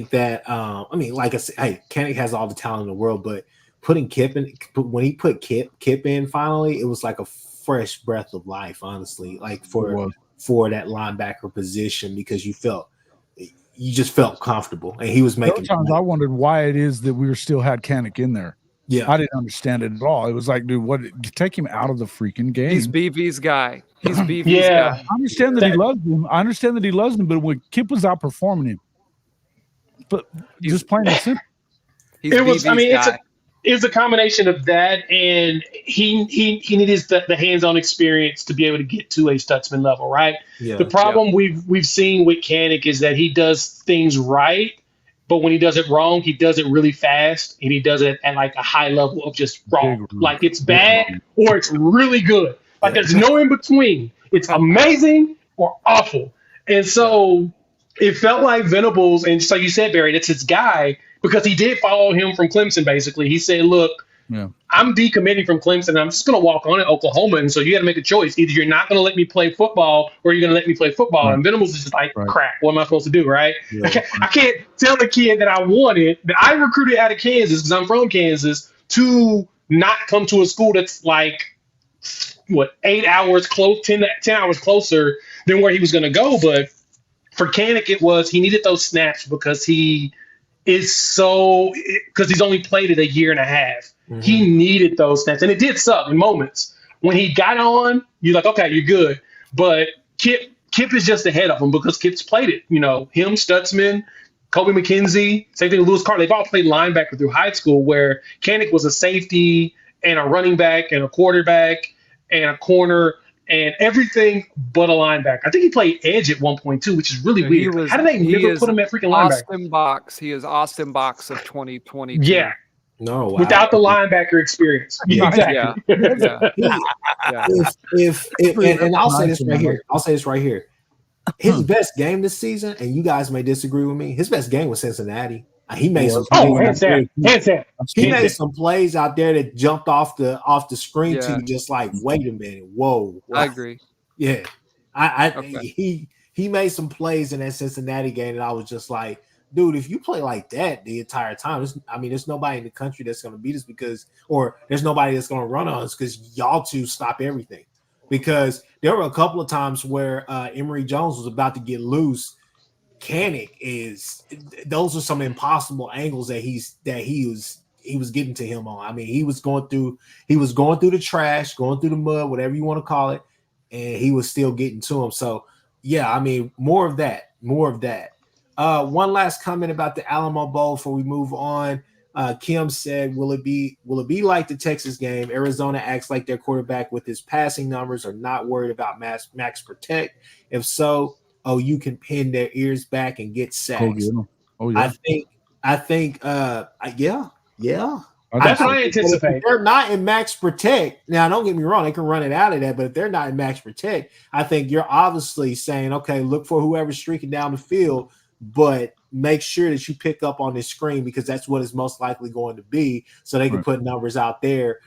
that I mean, like I said, hey, Kanik has all the talent in the world, but putting Kip in, when he put Kip in finally, it was like a fresh breath of life, honestly, like for that linebacker position, because you just felt comfortable, and he was making. Sometimes I wondered why it is that we still had Kanik in there. Yeah, I didn't understand it at all. It was like, dude, what? Take him out of the freaking game. He's BV's guy. He's BV's guy. I understand that he loves him. But when Kip was outperforming him, but just plain and simple. It's a combination of that, and he needs the hands-on experience to be able to get to a Stutzman level, right? Yeah, the problem we've seen with Kanik is that he does things right, but when he does it wrong, he does it really fast, and he does it at like a high level of just wrong. Like it's bad or it's really good. Like there's no in between. It's amazing or awful. And so it felt like Venables, and so you said, Barry, that's his guy, because he did follow him from Clemson, basically. He said, look, I'm decommitting from Clemson, and I'm just going to walk on at Oklahoma, and so you got to make a choice. Either you're not going to let me play football, or you're going to let me play football. Right. And Venables is just like, crap, what am I supposed to do, right? Yeah. I can't tell the kid that I wanted, that I recruited out of Kansas, because I'm from Kansas, to not come to a school that's like, 8 hours close, 10 hours closer than where he was going to go. But for Kanik, he needed those snaps because he's only played it a year and a half. Mm-hmm. He needed those snaps, and it did suck in moments. When he got on, you're like, okay, you're good. But Kip is just ahead of him because Kip's played it. You know, him, Stutzman, Kobe McKenzie, same thing with Lewis Carter. They've all played linebacker through high school, where Kanik was a safety and a running back and a quarterback and a corner and everything but a linebacker. I think he played edge at one point too, which is really weird. How did they never put him at freaking linebacker? He is Austin Box of 2022. Yeah. No, wow. Without the linebacker experience. Yeah, exactly. Yeah. And I'll say this right here. his best game this season, and you guys may disagree with me, his best game was Cincinnati. He made some hands down. He made some plays out there that jumped off the screen to Yeah. you, just like, wait a minute, whoa. I agree. Yeah. He made some plays in that Cincinnati game that I was just like, dude, if you play like that the entire time, there's nobody in the country that's going to beat us or there's nobody that's going to run on us because y'all two stop everything. Because there were a couple of times where Emory Jones was about to get loose. Those are some impossible angles that he was getting to him on. I mean, he was going through the trash, going through the mud, whatever you want to call it, and he was still getting to him. So yeah, I mean, more of that. One last comment about the Alamo Bowl before we move on. Kim said, will it be like the Texas game? Arizona acts like their quarterback with his passing numbers are not worried about max protect. If so, you can pin their ears back and get sacks. Oh yeah. I think yeah. That's what I anticipate. If they're not in max protect, now don't get me wrong, they can run it out of that, but if they're not in max protect, I think you're obviously saying, okay, look for whoever's streaking down the field, but make sure that you pick up on this screen because that's what it's most likely going to be, so they can put numbers out there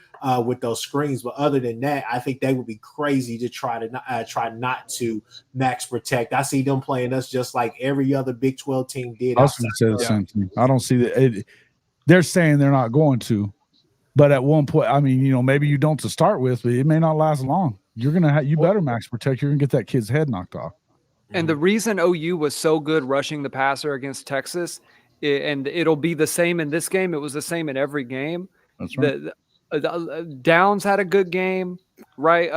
with those screens. But other than that, I think they would be crazy to try not to max protect. I see them playing us just like every other Big 12 team did. I was going to say the same thing. I don't see that. They're saying they're not going to, but at one point, I mean, maybe you don't to start with, but it may not last long. You're gonna you better max protect. You're gonna get that kid's head knocked off. And the reason OU was so good rushing the passer against Texas, and it'll be the same in this game. It was the same in every game. That's right. Downs had a good game, right?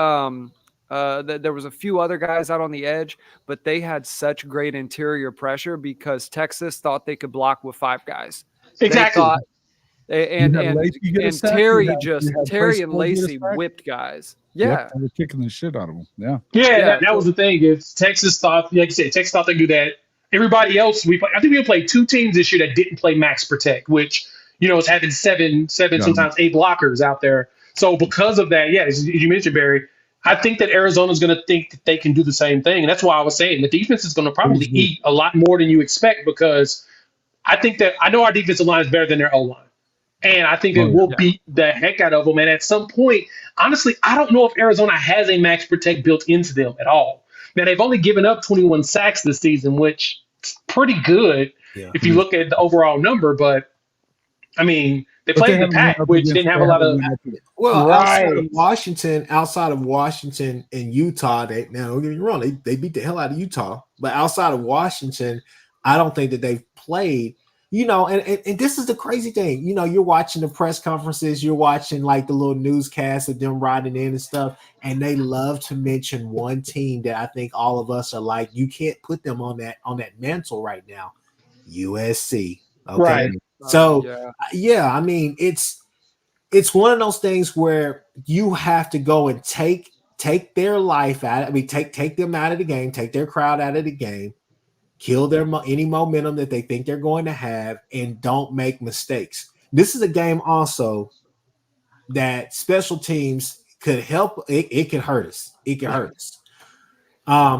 There was a few other guys out on the edge, but they had such great interior pressure because Texas thought they could block with 5 guys. Exactly. And Terry and Lacey whipped guys. Yeah. They're kicking the shit out of them. Yeah. Yeah, that was the thing. Is Texas thought, like you said, Texas thought they could do that. Everybody else, I think we played 2 teams this year that didn't play max protect, which, is having seven, sometimes 8 blockers out there. So because of that, as you mentioned, Barry, I think that Arizona's going to think that they can do the same thing. And that's why I was saying the defense is going to probably eat a lot more than you expect, because I know our defensive line is better than their O-line. And I think it will beat the heck out of them. And at some point, honestly, I don't know if Arizona has a max protect built into them at all. Now, they've only given up 21 sacks this season, which is pretty good if you look at the overall number. But, I mean, they played the Pack, which didn't have a lot of – Well, outside of Washington and Utah, don't get me wrong, they beat the hell out of Utah. But outside of Washington, I don't think that they've played – and this is the crazy thing. You're watching the press conferences, you're watching like the little newscasts of them riding in and stuff, and they love to mention one team that I think all of us are like, you can't put them on that mantle right now. USC. Okay. Right. So I mean, it's one of those things where you have to go and take their life out. I mean, take them out of the game, take their crowd out of the game. Kill any momentum that they think they're going to have, and don't make mistakes. This is a game also that special teams could help. It can hurt us. It can hurt us.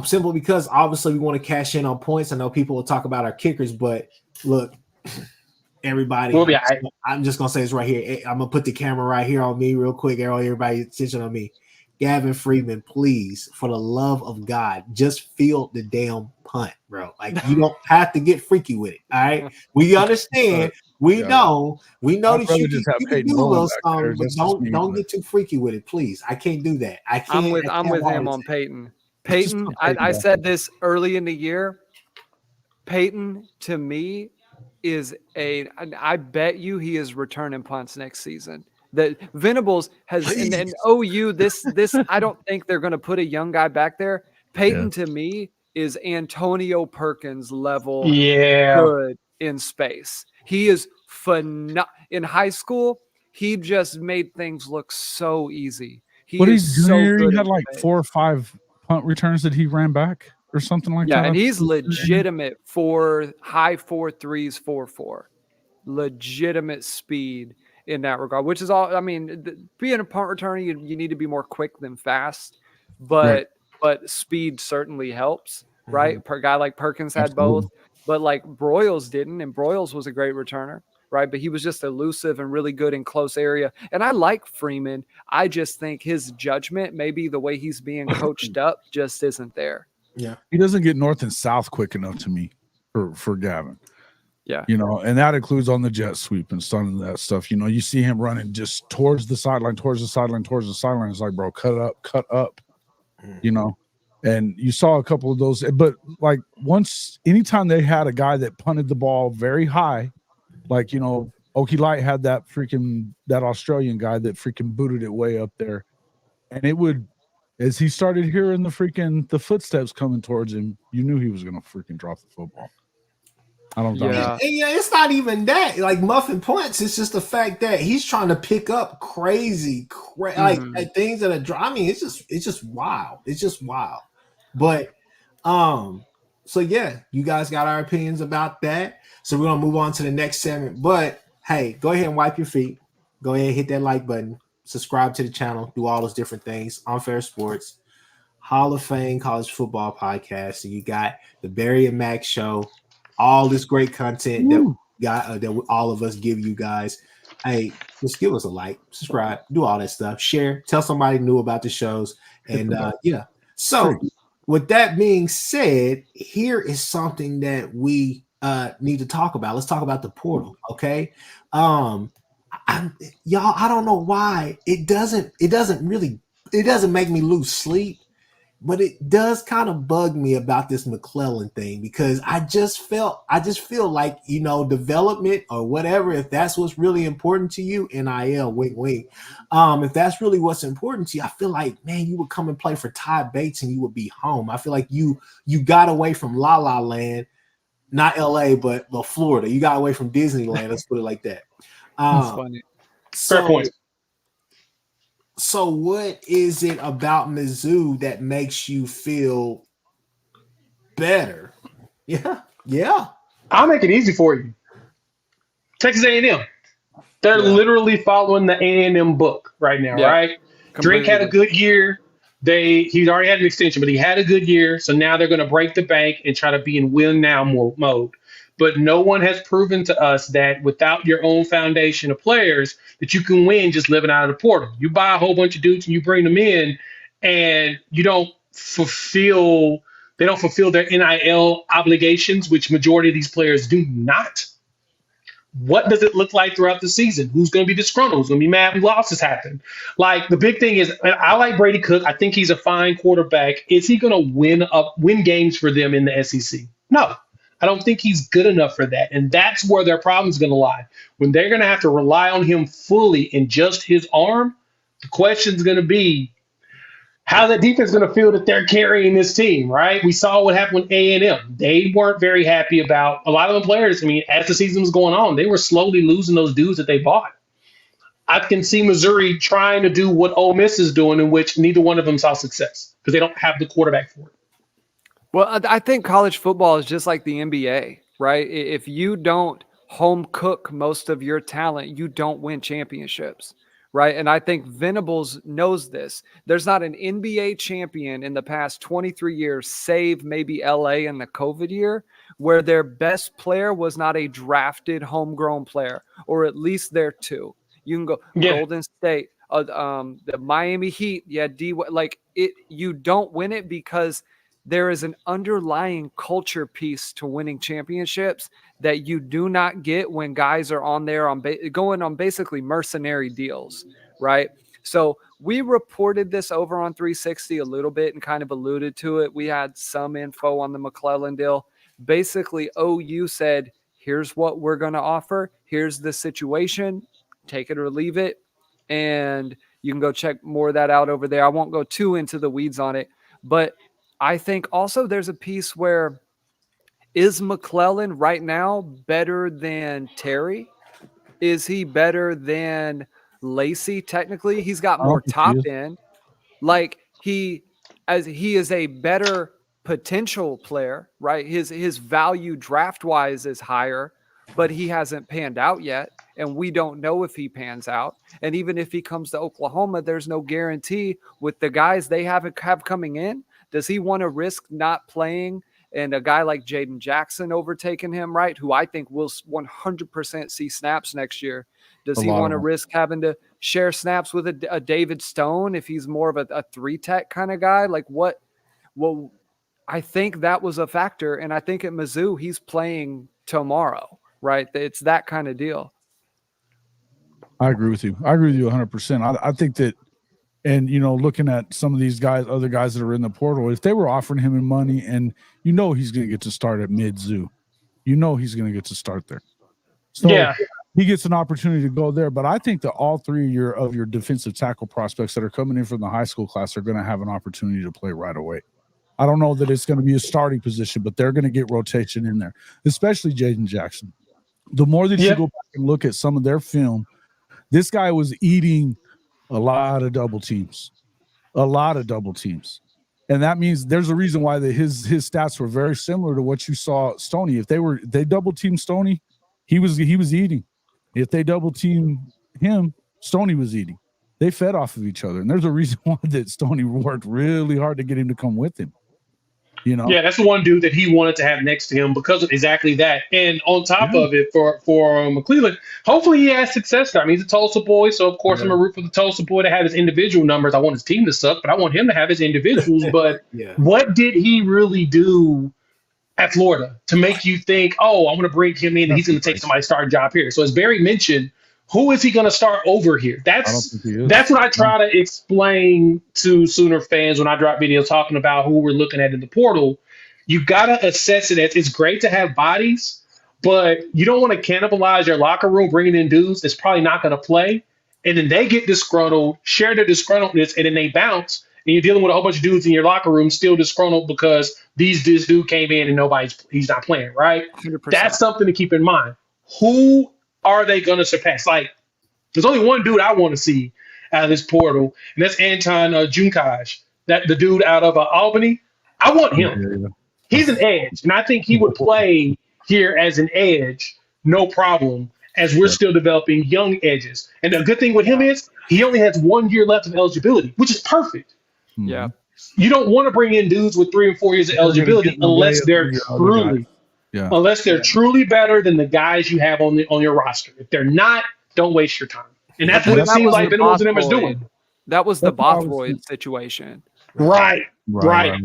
Simply because obviously we want to cash in on points. I know people will talk about our kickers, but look, everybody. I'm just gonna say this right here. I'm gonna put the camera right here on me real quick. Everybody attention on me. Gavin Freeman, please, for the love of God, just field the damn punt, bro. Like, you don't have to get freaky with it. All right, we understand. We know that you can do a little something, but don't get too freaky with it, please. I can't do that. I'm with him on Peyton. Peyton, I said this early in the year. Peyton, to me, is I bet you he is returning punts next season. That Venables has and OU this I don't think they're going to put a young guy back there. Peyton to me is Antonio Perkins level good in space. He is in high school. He just made things look so easy. He had like 4 or 5 punt returns that he ran back or something like that. Yeah, and he's legitimate for high 4.3s, 4.4. Legitimate speed in that regard, which is all. I mean, being a punt returner, you need to be more quick than fast, but speed certainly helps. right? Per guy like Perkins had both, but like Broyles didn't, and Broyles was a great returner, right? But he was just elusive and really good in close area. And I like Freeman. I just think his judgment, maybe the way he's being coached up, just isn't there. Yeah. He doesn't get north and south quick enough to me for Gavin. Yeah. You know, and that includes on the jet sweep and some of that stuff. You know, you see him running just towards the sideline. It's like, bro, cut up, you know. And you saw a couple of those, but like anytime they had a guy that punted the ball very high, like, you know, Okie Light had that Australian guy that freaking booted it way up there. And it would, as he started hearing the footsteps coming towards him, you knew he was going to freaking drop the football. I don't know. Yeah, it's not even that. Like muffin punts, it's just the fact that he's trying to pick up crazy like things that are driving. It's just wild. It's just wild. But so yeah, you guys got our opinions about that. So we're gonna move on to the next segment. But hey, go ahead and wipe your feet. Go ahead and hit that like button. Subscribe to the channel. Do all those different things. Unfair Sports, Hall of Fame College Football Podcast. So you got the Barry and Mack Show. All this great content that we got that all of us give you guys. Hey, just give us a like, subscribe, do all that stuff, share, tell somebody new about the shows, and yeah. So, with that being said, here is something that we need to talk about. Let's talk about the portal, okay? Y'all, I don't know why it doesn't make me lose sleep. But it does kind of bug me about this McClellan thing because I just feel like, you know, development or whatever, if that's what's really important to you, NIL, wink, wink. If that's really what's important to you, I feel like, man, you would come and play for Ty Bates and you would be home. I feel like you got away from La La Land, not LA, but Florida. You got away from Disneyland. Let's put it like that. That's funny. Fair point. So what is it about Mizzou that makes you feel better? Yeah. I'll make it easy for you. Texas A&M. They're literally following the A&M book right now, right? Drake had a good year. He's already had an extension, but he had a good year. So now they're going to break the bank and try to be in win now mode. But no one has proven to us that without your own foundation of players that you can win just living out of the portal. You buy a whole bunch of dudes and you bring them in and they don't fulfill their NIL obligations, which majority of these players do not. What does it look like throughout the season? Who's going to be disgruntled? Who's going to be mad when losses happen? Like the big thing is, I like Brady Cook. I think he's a fine quarterback. Is he going to win games for them in the SEC? No. I don't think he's good enough for that. And that's where their problem is going to lie. When they're going to have to rely on him fully in just his arm, the question is going to be, how that defense is going to feel that they're carrying this team, right? We saw what happened with A&M. They weren't very happy about a lot of the players. I mean, as the season was going on, they were slowly losing those dudes that they bought. I can see Missouri trying to do what Ole Miss is doing, in which neither one of them saw success because they don't have the quarterback for it. Well, I think college football is just like the NBA, right? If you don't home cook most of your talent, you don't win championships, right? And I think Venables knows this. There's not an NBA champion in the past 23 years, save maybe LA in the COVID year, where their best player was not a drafted homegrown player, or at least their two. You can go Golden State, the Miami Heat, you don't win it because there is an underlying culture piece to winning championships that you do not get when guys are on there going on basically mercenary deals, right? So we reported this over on 360 a little bit and kind of alluded to it. We had some info on the McClellan deal. Basically, OU said, here's what we're going to offer. Here's the situation. Take it or leave it. And you can go check more of that out over there. I won't go too into the weeds on it, but I think also there's a piece where is McClellan right now better than Terry? Is he better than Lacey? Technically, he's got more top end. Like he is a better potential player, right? His value draft wise is higher, but he hasn't panned out yet. And we don't know if he pans out. And even if he comes to Oklahoma, there's no guarantee with the guys they have coming in. Does he want to risk not playing and a guy like Jaden Jackson overtaking him, right, who I think will 100% see snaps next year. Does he want to risk having to share snaps with a David Stone if he's more of a 3-tech kind of guy? Like what? Well, I think that was a factor, and I think at Mizzou he's playing tomorrow, right? It's that kind of deal. I agree with you. I agree with you 100%. I think that, and, you know, looking at some of these guys, other guys that are in the portal, if they were offering him money and you know he's going to get to start at Mizzou, you know he's going to get to start there. So yeah, he gets an opportunity to go there. But I think that all three of your defensive tackle prospects that are coming in from the high school class are going to have an opportunity to play right away. I don't know that it's going to be a starting position, but they're going to get rotation in there, especially Jaden Jackson. The more that you go back and look at some of their film, this guy was eating a lot of double teams. And that means there's a reason why his stats were very similar to what you saw Stoney. If they double team Stoney, he was eating. If they double team him, Stoney was eating. They fed off of each other. And there's a reason why that Stoney worked really hard to get him to come with him. You know? Yeah, that's the one dude that he wanted to have next to him because of exactly that. And on top of it, for Cleveland, hopefully he has success there. I mean, he's a Tulsa boy, so of course I'm a root for the Tulsa boy to have his individual numbers. I want his team to suck, but I want him to have his individuals. But what did he really do at Florida to make you think, oh, I'm going to bring him in and he's going to take somebody's starting job here? So as Barry mentioned, who is he going to start over here? That's what I try to explain to Sooner fans when I drop videos talking about who we're looking at in the portal. You got to assess it as it's great to have bodies, but you don't want to cannibalize your locker room bringing in dudes that's probably not going to play. And then they get disgruntled, share their disgruntledness, and then they bounce. And you're dealing with a whole bunch of dudes in your locker room still disgruntled because this dude came in and he's not playing, right? 100%. That's something to keep in mind. Who are they going to surpass? Like, there's only one dude I want to see out of this portal, and that's Anton Junkaj, the dude out of Albany. I want him. He's an edge, and I think he would play here as an edge, no problem, as we're still developing young edges. And the good thing with him is he only has 1 year left of eligibility, which is perfect. Yeah. You don't want to bring in dudes with 3 and 4 years of eligibility unless they're truly better than the guys you have on your roster. If they're not, don't waste your time. And that's what it seems like Venables and them is doing. That was the Bothroyd situation. Right. I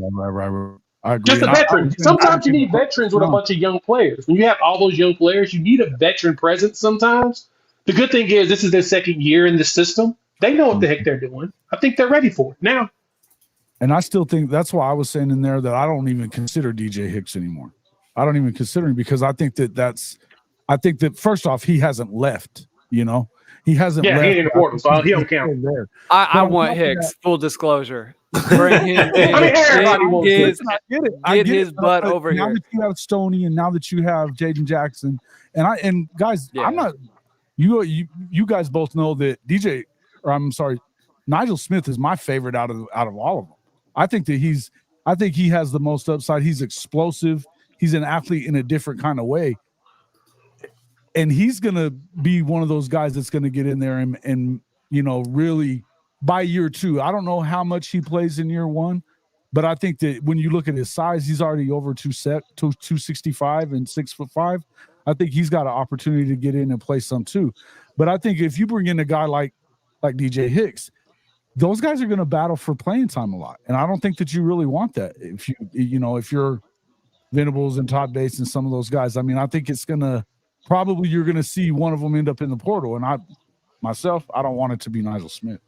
agree. Just a veteran. Sometimes you need veterans with a bunch of young players. When you have all those young players, you need a veteran presence sometimes. The good thing is this is their second year in the system. They know what the heck they're doing. I think they're ready for it now. And I still think that's why I was saying in there that I don't even consider DJ Hicks anymore. I don't even consider him because I think that first off, he hasn't left, you know. He hasn't left. He ain't in the portal, so he don't count. I want Hicks, full disclosure. Bring him in. I mean, everybody wants get his butt over now here. Now that you have Stoney and now that you have Jaden Jackson, and guys, I'm not you guys both know that Nigel Smith is my favorite out of all of them. I think he has the most upside. He's explosive. He's an athlete in a different kind of way. And he's going to be one of those guys that's going to get in there and you know, really by year 2. I don't know how much he plays in year 1, but I think that when you look at his size, he's already over 265 and 6'5". I think he's got an opportunity to get in and play some too. But I think if you bring in a guy like DJ Hicks, those guys are going to battle for playing time a lot. And I don't think that you really want that. If you're Venables and Todd Bates and some of those guys, I mean, I think it's going to probably you're going to see one of them end up in the portal. And I don't want it to be Nigel Smith.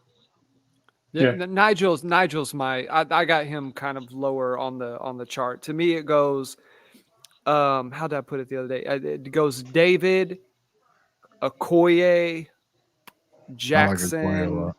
Yeah. Nigel's I got him kind of lower on the chart. To me, it goes, how did I put it the other day? It goes David, Okoye, Jackson.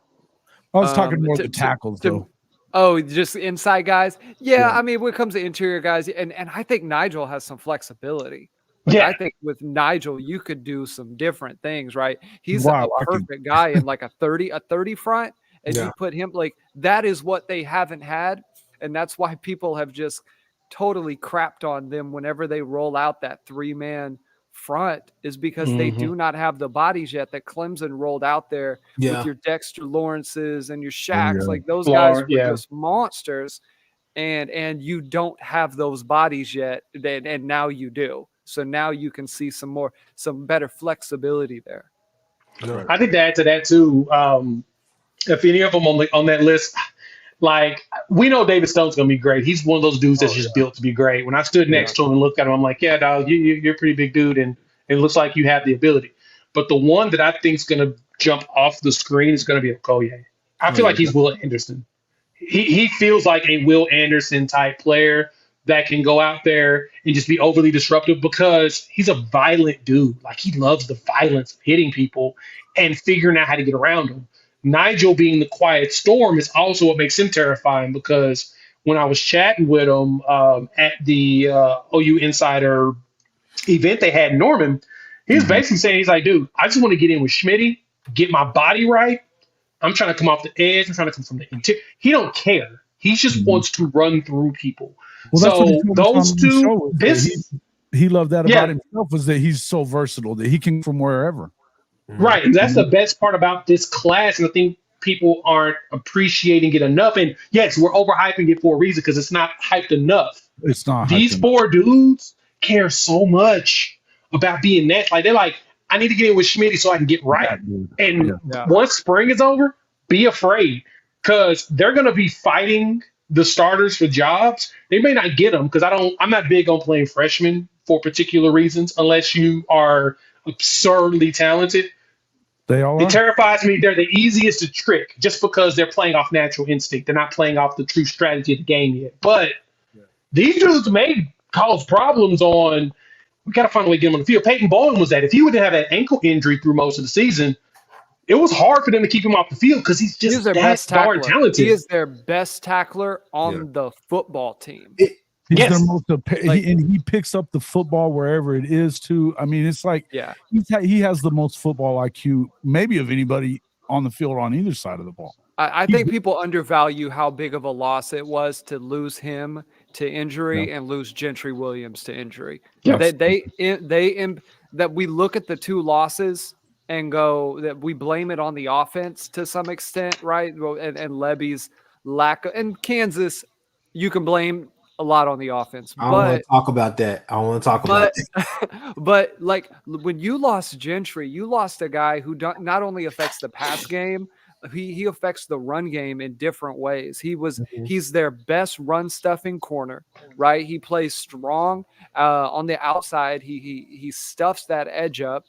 I was talking more the tackles, though. Oh, just inside guys? Yeah, I mean, when it comes to interior guys, and I think Nigel has some flexibility. I think with Nigel, you could do some different things, right? He's a perfect guy in like a 30 front, and you put him like that is what they haven't had, and that's why people have just totally crapped on them whenever they roll out that 3-man front is because they do not have the bodies yet that Clemson rolled out there with your Dexter Lawrences and your Shaqs. Like those guys were just monsters. and you don't have those bodies yet, and now you do. So now you can see some better flexibility there. No. I think to add to that too, if any of them on that list, like we know David Stone's gonna be great. He's one of those dudes that's just built to be great. When I stood next to him and looked at him, I'm like, yeah, dog, you're a pretty big dude, and it looks like you have the ability. But the one that I think is gonna jump off the screen is gonna be Okoye. I feel like he's Will Anderson. He feels like a Will Anderson type player that can go out there and just be overly disruptive because he's a violent dude. Like he loves the violence of hitting people and figuring out how to get around them. Nigel being the quiet storm is also what makes him terrifying because when I was chatting with him at the OU Insider event they had in Norman, he was basically saying, he's like, dude, I just want to get in with Schmitty, get my body right. I'm trying to come off the edge. I'm trying to come from the interior. He don't care. He just wants to run through people. Well, that's what he So told us those on the two, show, this he loved that Yeah. about himself was that he's so versatile that he can from wherever. right. And that's the best part about this class. And I think people aren't appreciating it enough. And yes, we're overhyping it for a reason because it's not hyped enough. It's not These hyped four dudes care so much about being that. Like they're like, I need to get in with Schmitty so I can get right. enough, dude. And Yeah. once spring is over, be afraid because they're going to be fighting the starters for jobs. They may not get them because I'm not big on playing freshmen for particular reasons unless you are absurdly talented. They all It are. terrifies me. They're the easiest to trick just because they're playing off natural instinct. They're not playing off the true strategy of the game yet. But these dudes may cause problems on. We got to find a way to get him on the field. Peyton Bowen was that. If he would have had an ankle injury through most of the season, it was hard for them to keep him off the field because he's just their that best darn tackler. talented. He is their best tackler on the football team. He's Yes. their most, he picks up the football wherever it is too. I mean, it's like Yeah. he has the most football IQ maybe of anybody on the field on either side of the ball. I think people undervalue how big of a loss it was to lose him to injury and lose Gentry Williams to injury. Yes. That we look at the two losses and go that we blame it on the offense to some extent, right? And Levy's lack of, and Kansas, you can blame a lot on the offense. I don't want to talk about that. But like when you lost Gentry, you lost a guy who not only affects the pass game, he affects the run game in different ways. He's their best run stuffing corner, right? He plays strong on the outside. He stuffs that edge up,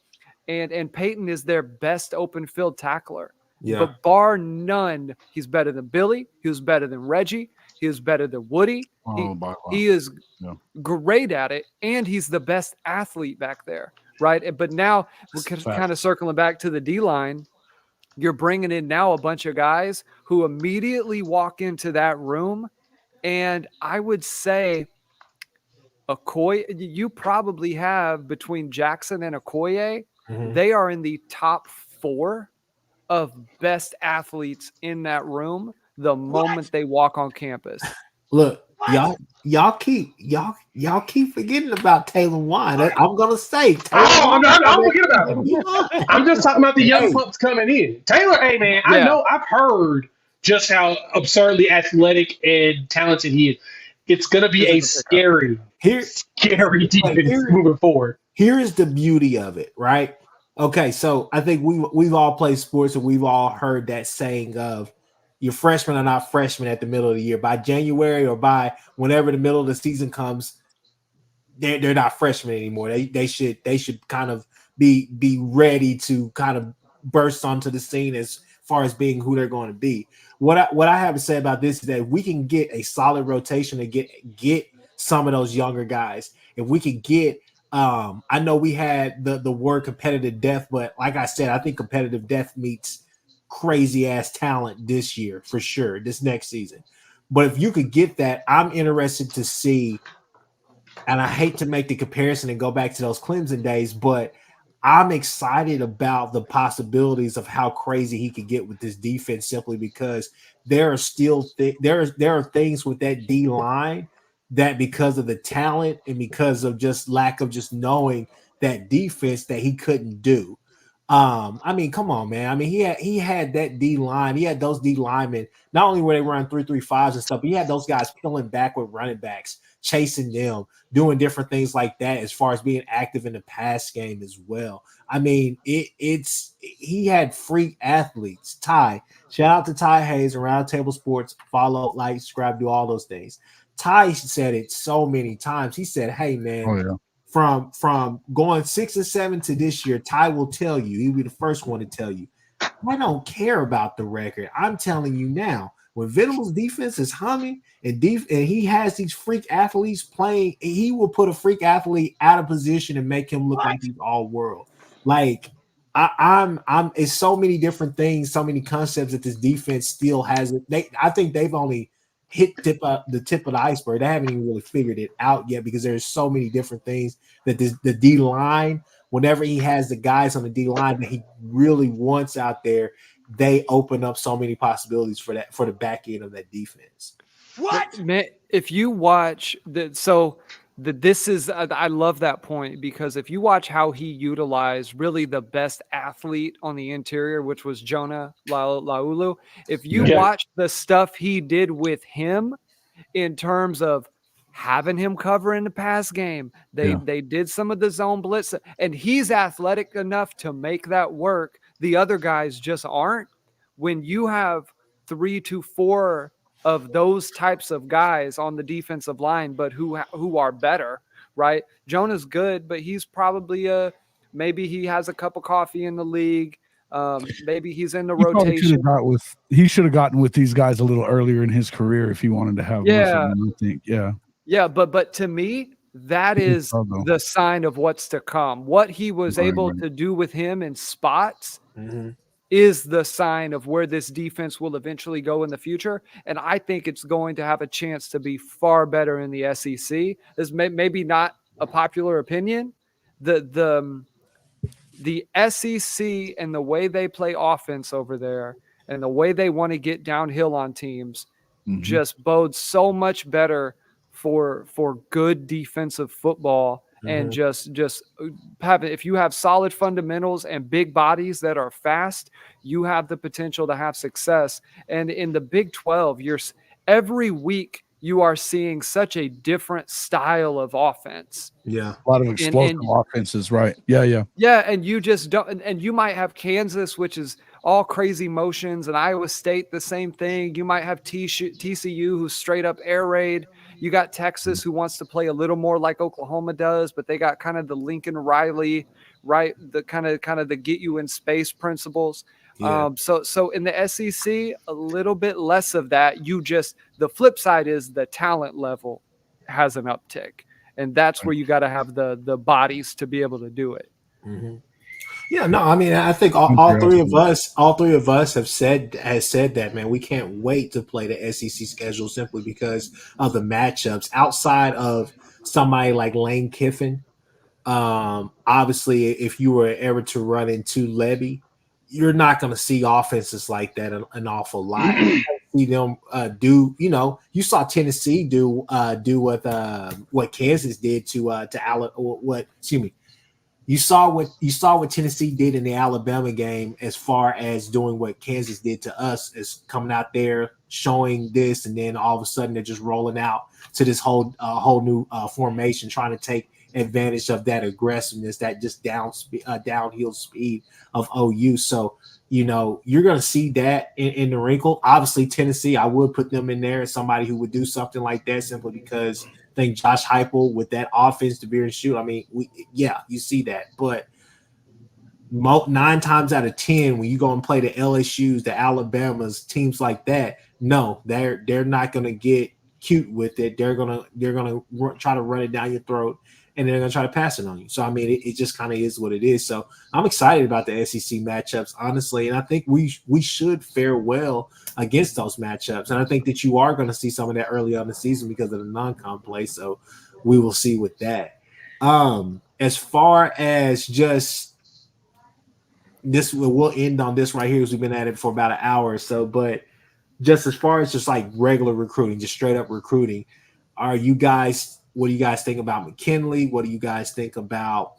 and Peyton is their best open field tackler. Yeah. But bar none, he's better than Billy. He was better than Reggie. He was better than Woody. He is great at it, and he's the best athlete back there, right? But now we're kind of circling back to the D-line. You're bringing in now a bunch of guys who immediately walk into that room, and I would say Okoye, you probably have between Jackson and Okoye, they are in the top 4 of best athletes in that room the moment they walk on campus. Look, y'all keep forgetting about Taylor Wine. I'm gonna say I'm forget about him. I'm just talking about the young pups coming in. Taylor, hey man, I know I've heard just how absurdly athletic and talented he is. It's gonna be a scary defense moving forward. Here is the beauty of it, right? Okay, so I think we've all played sports and we've all heard that saying of your freshmen are not freshmen at the middle of the year. By January or by whenever the middle of the season comes, they're not freshmen anymore. They should kind of be ready to kind of burst onto the scene as far as being who they're going to be. What I have to say about this is that we can get a solid rotation to get some of those younger guys. If we can get I know we had the word competitive depth, but like I said, I think competitive depth meets crazy ass talent this year for sure, this next season. But if you could get that, I'm interested to see, and I hate to make the comparison and go back to those Clemson days, but I'm excited about the possibilities of how crazy he could get with this defense simply because there are still there are things with that D line that because of the talent and because of just lack of just knowing that defense that he couldn't do. I mean, come on, man. I mean, he had that D line. He had those D linemen. Not only were they running 3-3-5s and stuff, but he had those guys peeling back with running backs, chasing them, doing different things like that. As far as being active in the pass game as well. I mean, he had freak athletes. Shout out to Ty Hayes and Round Table Sports. Follow, like, subscribe, do all those things. Ty said it so many times. He said, "Hey, man." Oh yeah. From going 6-7 to this year, Ty will tell you, he'll be the first one to tell you, I don't care about the record. I'm telling you now, when Venables' defense is humming and he has these freak athletes playing, he will put a freak athlete out of position and make him look like he's all world. Like I'm it's so many different things, so many concepts that this defense still has. I think they've only hit the tip of the iceberg. They haven't even really figured it out yet because there's so many different things that the D line, whenever he has the guys on the D line that he really wants out there, they open up so many possibilities for the back end of that defense. What? Man, if you watch I love that point, because if you watch how he utilized really the best athlete on the interior, which was Jonah Laulu, if you watch the stuff he did with him in terms of having him cover in the pass game, they did some of the zone blitz, and he's athletic enough to make that work. The other guys just aren't. When you have 3 to 4 of those types of guys on the defensive line, but who are better, right? Jonah's good, but he's probably maybe he has a cup of coffee in the league. Maybe he's in the rotation. He should have gotten with these guys a little earlier in his career if he wanted to have. Yeah, I think. Yeah, but to me, that is the sign of what's to come. What he was able to do with him in spots. Mm-hmm. Is the sign of where this defense will eventually go in the future. And I think it's going to have a chance to be far better in the SEC. This maybe not a popular opinion. The SEC and the way they play offense over there and the way they want to get downhill on teams just bodes so much better for good defensive football. And just have it. If you have solid fundamentals and big bodies that are fast, you have the potential to have success. And in the Big 12, every week you are seeing such a different style of offense. Yeah, a lot of explosive offenses, right? Yeah. And you just don't. And you might have Kansas, which is all crazy motions, and Iowa State the same thing. You might have TCU, who's straight up air raid. You got Texas, who wants to play a little more like Oklahoma does, but they got kind of the Lincoln Riley, right? The kind of the get you in space principles. Yeah. So in the SEC, a little bit less of that. The flip side is the talent level has an uptick, and that's where you got to have the bodies to be able to do it. Mm-hmm. Yeah, no, I mean, I think all three of us have said that, man. We can't wait to play the SEC schedule simply because of the matchups. Outside of somebody like Lane Kiffin, obviously, if you were ever to run into Levy, you're not going to see offenses like that an awful lot. See them do, you saw Tennessee do what Kansas did to Alabama. You saw what Tennessee did in the Alabama game as far as doing what Kansas did to us, is coming out there showing this, and then all of a sudden they're just rolling out to this whole new formation, trying to take advantage of that aggressiveness, that just downhill speed of OU. So, you're going to see that in the wrinkle. Obviously, Tennessee, I would put them in there as somebody who would do something like that simply because – I think Josh Heupel with that offense to beer and shoot. I mean, you see that, but 9 times out of 10, when you go and play the LSU's, the Alabamas, teams like that, no, they're not going to get cute with it. They're gonna try to run it down your throat, and they're gonna try to pass it on you. So I mean, it just kind of is what it is. So I'm excited about the SEC matchups, honestly, and I think we should fare well against those matchups. And I think that you are going to see some of that early on in the season because of the non-con play. So we will see with that. As far as just this, we'll end on this right here because we've been at it for about an hour or so. But just as far as just like regular recruiting, just straight up recruiting, what do you guys think about McKinley? What do you guys think about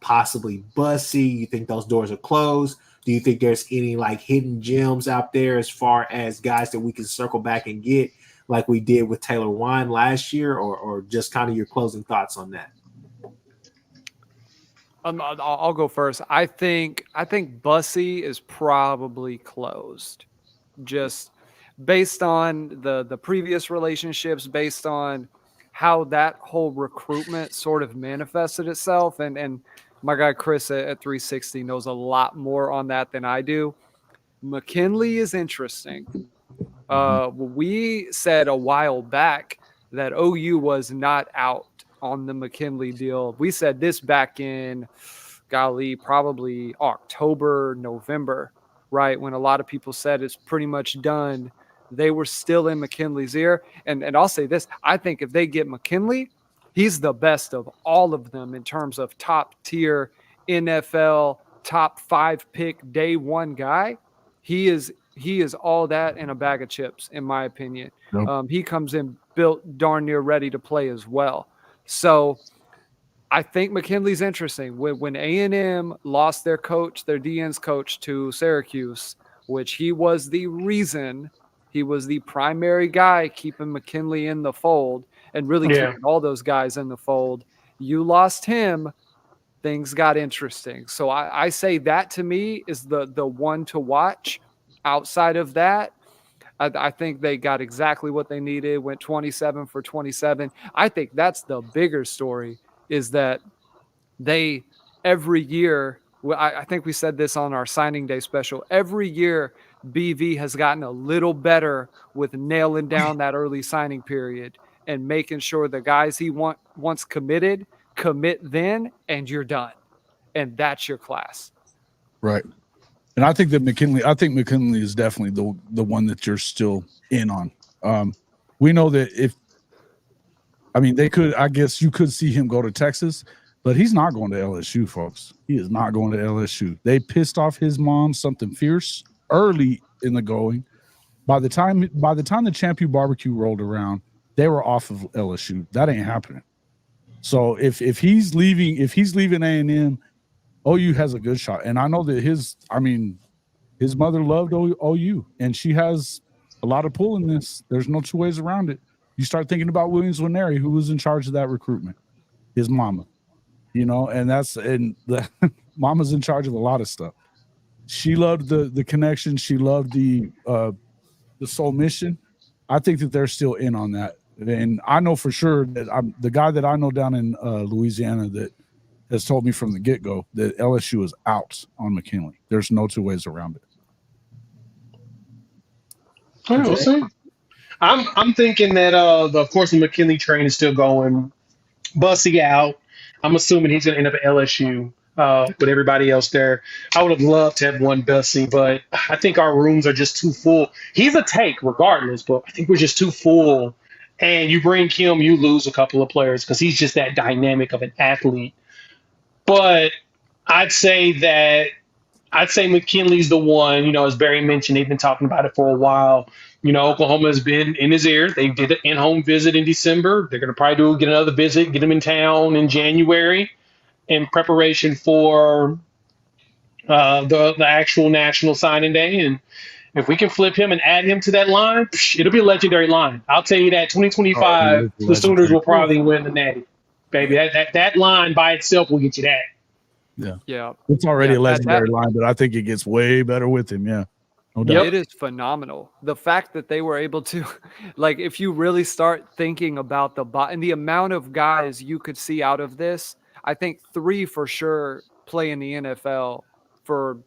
possibly Bussy? You think those doors are closed? Do you think there's any like hidden gems out there as far as guys that we can circle back and get like we did with Taylor Wine last year, or just kind of your closing thoughts on that? I'll go first. I think Bussy is probably closed, just based on the previous relationships, based on how that whole recruitment sort of manifested itself, and my guy Kchris at 360 knows a lot more on that than I do. McKinley is interesting. We said a while back that OU was not out on the McKinley deal. We said this back in, probably October, November, right? When a lot of people said it's pretty much done. They were still in McKinley's ear. And I'll say this, I think if they get McKinley, he's the best of all of them in terms of top tier NFL, top 5 pick day one guy. He is all that and a bag of chips, in my opinion. Nope. He comes in built darn near ready to play as well. So I think McKinley's interesting. When A&M lost their coach, their DN's coach to Syracuse, which he was the primary guy keeping McKinley in the fold and really keeping all those guys in the fold. You lost him, things got interesting. So I say that to me is the one to watch. Outside of that, I think they got exactly what they needed, went 27 for 27. I think that's the bigger story, is that they every year, I think we said this on our signing day special, every year BV has gotten a little better with nailing down that early signing period and making sure the guys he wants committed, commit then, and you're done. And that's your class. Right. And I think McKinley is definitely the one that you're still in on. We know that I guess you could see him go to Texas, but he's not going to LSU, folks. He is not going to LSU. They pissed off his mom something fierce early in the going. By the time the Champion Barbecue rolled around, they were off of LSU. That ain't happening. So if he's leaving A&M, OU has a good shot. And I know that his mother loved OU, and she has a lot of pull in this. There's no two ways around it. You start thinking about Williams-Nwaneri, who was in charge of that recruitment, his mama, and mama's in charge of a lot of stuff. She loved the connection. She loved the soul mission. I think that they're still in on that. And I know for sure that the guy that I know down in Louisiana that has told me from the get-go that LSU is out on McKinley. There's no two ways around it. All right, we'll see. I'm thinking that of course the McKinley train is still going. Bussy out. I'm assuming he's going to end up at LSU with everybody else there. I would have loved to have one Bussy, but I think our rooms are just too full. He's a take regardless, but I think we're just too full. And you bring Kim, you lose a couple of players because he's just that dynamic of an athlete. But I'd say McKinley's the one, as Barry mentioned, they've been talking about it for a while. Oklahoma has been in his ear. They did an in-home visit in December. They're going to probably get another visit, get him in town in January in preparation for the actual national signing day. And if we can flip him and add him to that line, it'll be a legendary line. I'll tell you that 2025, the Sooners will probably win the Natty. Baby, that line by itself will get you that. Yeah. It's already a legendary line, but I think it gets way better with him. Yeah. No doubt. It is phenomenal. The fact that they were able to, if you really start thinking about the amount of guys you could see out of this, I think 3 for sure play in the NFL for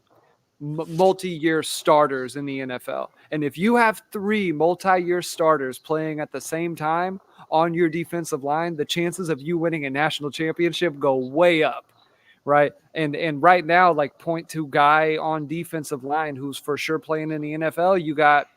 multi-year starters in the NFL. And if you have 3 multi-year starters playing at the same time on your defensive line, the chances of you winning a national championship go way up, right? And right now, point to guy on defensive line who's for sure playing in the NFL, you got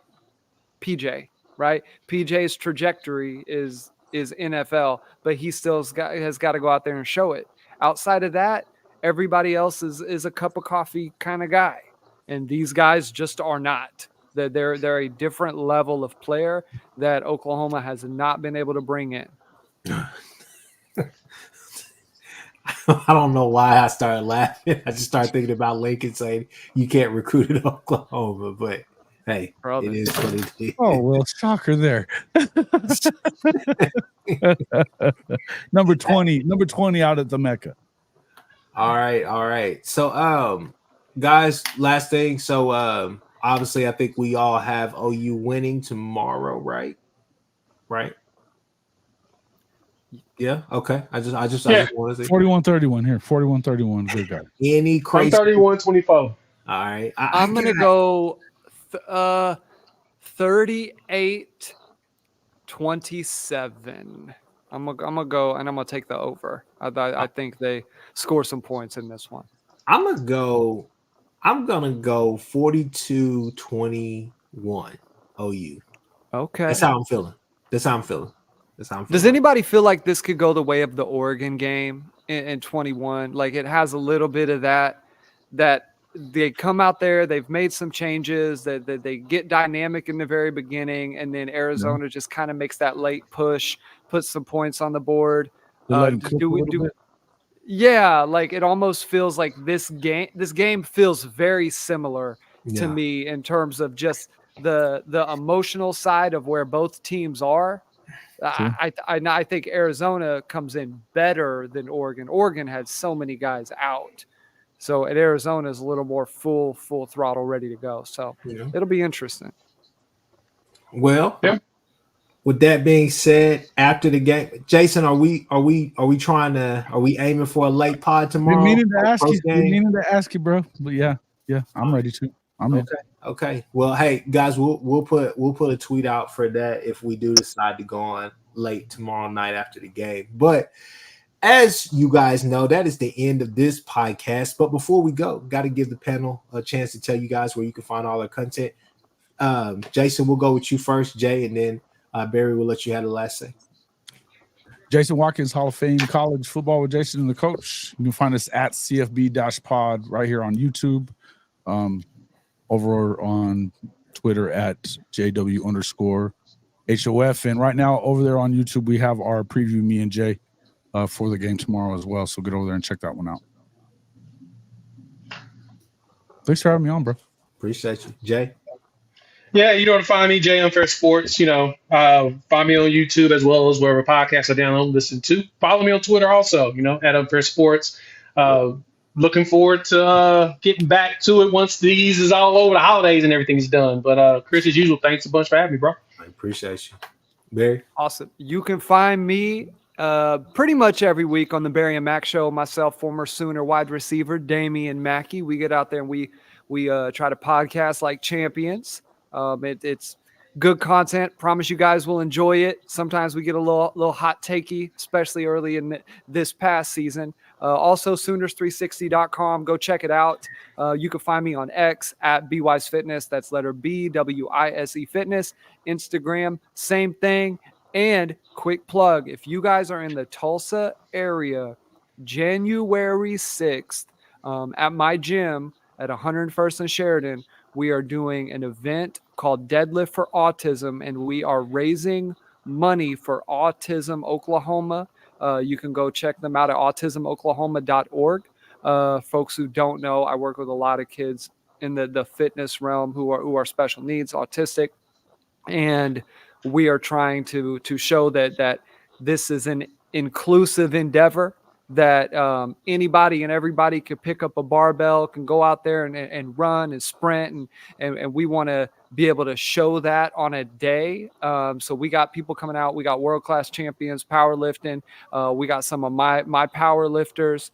PJ, right? PJ's trajectory is NFL, but he still has got to go out there and show it. Outside of that, everybody else is a cup of coffee kind of guy. And these guys just are not. They're a different level of player that Oklahoma has not been able to bring in. I don't know why I started laughing. I just started thinking about Lincoln saying you can't recruit in Oklahoma, but hey, Brother. it is what it is. Oh, well, shocker there. number 20 out at the Mecca. All right. So, guys, last thing. So, obviously, I think we all have OU winning tomorrow, right? Right. Yeah. Okay. I just want to say 41-31 here. 41-31. Good guy. any I'm crazy. 31-24. All right. I'm gonna go 38-27. I'm gonna go and I'm gonna take the over. I think they score some points in this one. I'm gonna go 42-21 OU. Okay. That's how I'm feeling. Does anybody feel like this could go the way of the Oregon game in 21? Like it has a little bit of that they come out there, they've made some changes, that they get dynamic in the very beginning, and then Arizona just kind of makes that late push, puts some points on the board. Yeah, like it almost feels like this game feels very similar to me in terms of just the emotional side of where both teams are. I think Arizona comes in better than Oregon. Oregon had so many guys out. So at Arizona is a little more full throttle, ready to go. So it'll be interesting. Well, with that being said, after the game, Jason, are we aiming for a late pod tomorrow? Been meaning to ask you, bro. But yeah, I'm ready to. Okay. Well, hey guys, we'll put a tweet out for that if we do decide to go on late tomorrow night after the game. But as you guys know, that is the end of this podcast. But before we go, got to give the panel a chance to tell you guys where you can find all our content. Jason, we'll go with you first, Jay, and then Barry will let you have the last say. Jason Watkins, Hall of Fame College Football with Jason and the Coach. You can find us at CFB-pod right here on YouTube. Over on Twitter at JW_HOF. And right now over there on YouTube, we have our preview, me and Jay, for the game tomorrow as well. So get over there and check that one out. Thanks for having me on, bro. Appreciate you. Jay? Yeah, you know where to find me, Jay Unfair Sports. Find me on YouTube as well as wherever podcasts I download and listen to. Follow me on Twitter also, at Unfair Sports. Looking forward to getting back to it once these is all over, the holidays and everything's done. But Kchris, as usual, thanks a bunch for having me, bro. I appreciate you. Barry? Awesome. You can find me pretty much every week on the Barry Mack Show. Myself, former Sooner wide receiver Damian Mackey. We get out there and we try to podcast like champions. It's good content. Promise you guys will enjoy it. Sometimes we get a little hot takey, especially early in this past season. Also, Sooners360.com. Go check it out. You can find me on X at BWise Fitness. That's letter B, WISE Fitness. Instagram, same thing. And quick plug, if you guys are in the Tulsa area, January 6th, at my gym at 101st and Sheridan, we are doing an event called Deadlift for Autism, and we are raising money for Autism Oklahoma. You can go check them out at autismoklahoma.org. Folks who don't know, I work with a lot of kids in the fitness realm who are special needs, autistic, and we are trying to show that this is an inclusive endeavor, that anybody and everybody could pick up a barbell, can go out there and run and sprint, and we want to be able to show that on a day. So we got people coming out. We got world-class champions powerlifting. We got some of my power lifters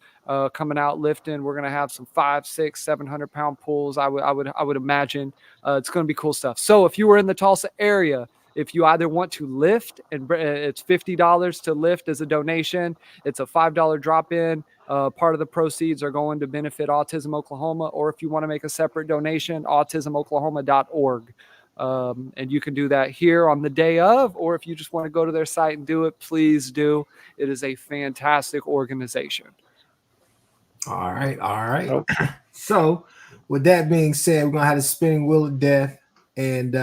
coming out lifting. We're gonna have some 500, 600, 700 pound pulls. I would imagine it's gonna be cool stuff. So if you were in the Tulsa area, if you either want to lift, and it's $50 to lift as a donation, it's a $5 drop-in. Part of the proceeds are going to benefit Autism Oklahoma, or if you want to make a separate donation, autismoklahoma.org. And you can do that here on the day of, or if you just want to go to their site and do it, please do. It is a fantastic organization. All right. So with that being said, we're going to have the spinning wheel of death, and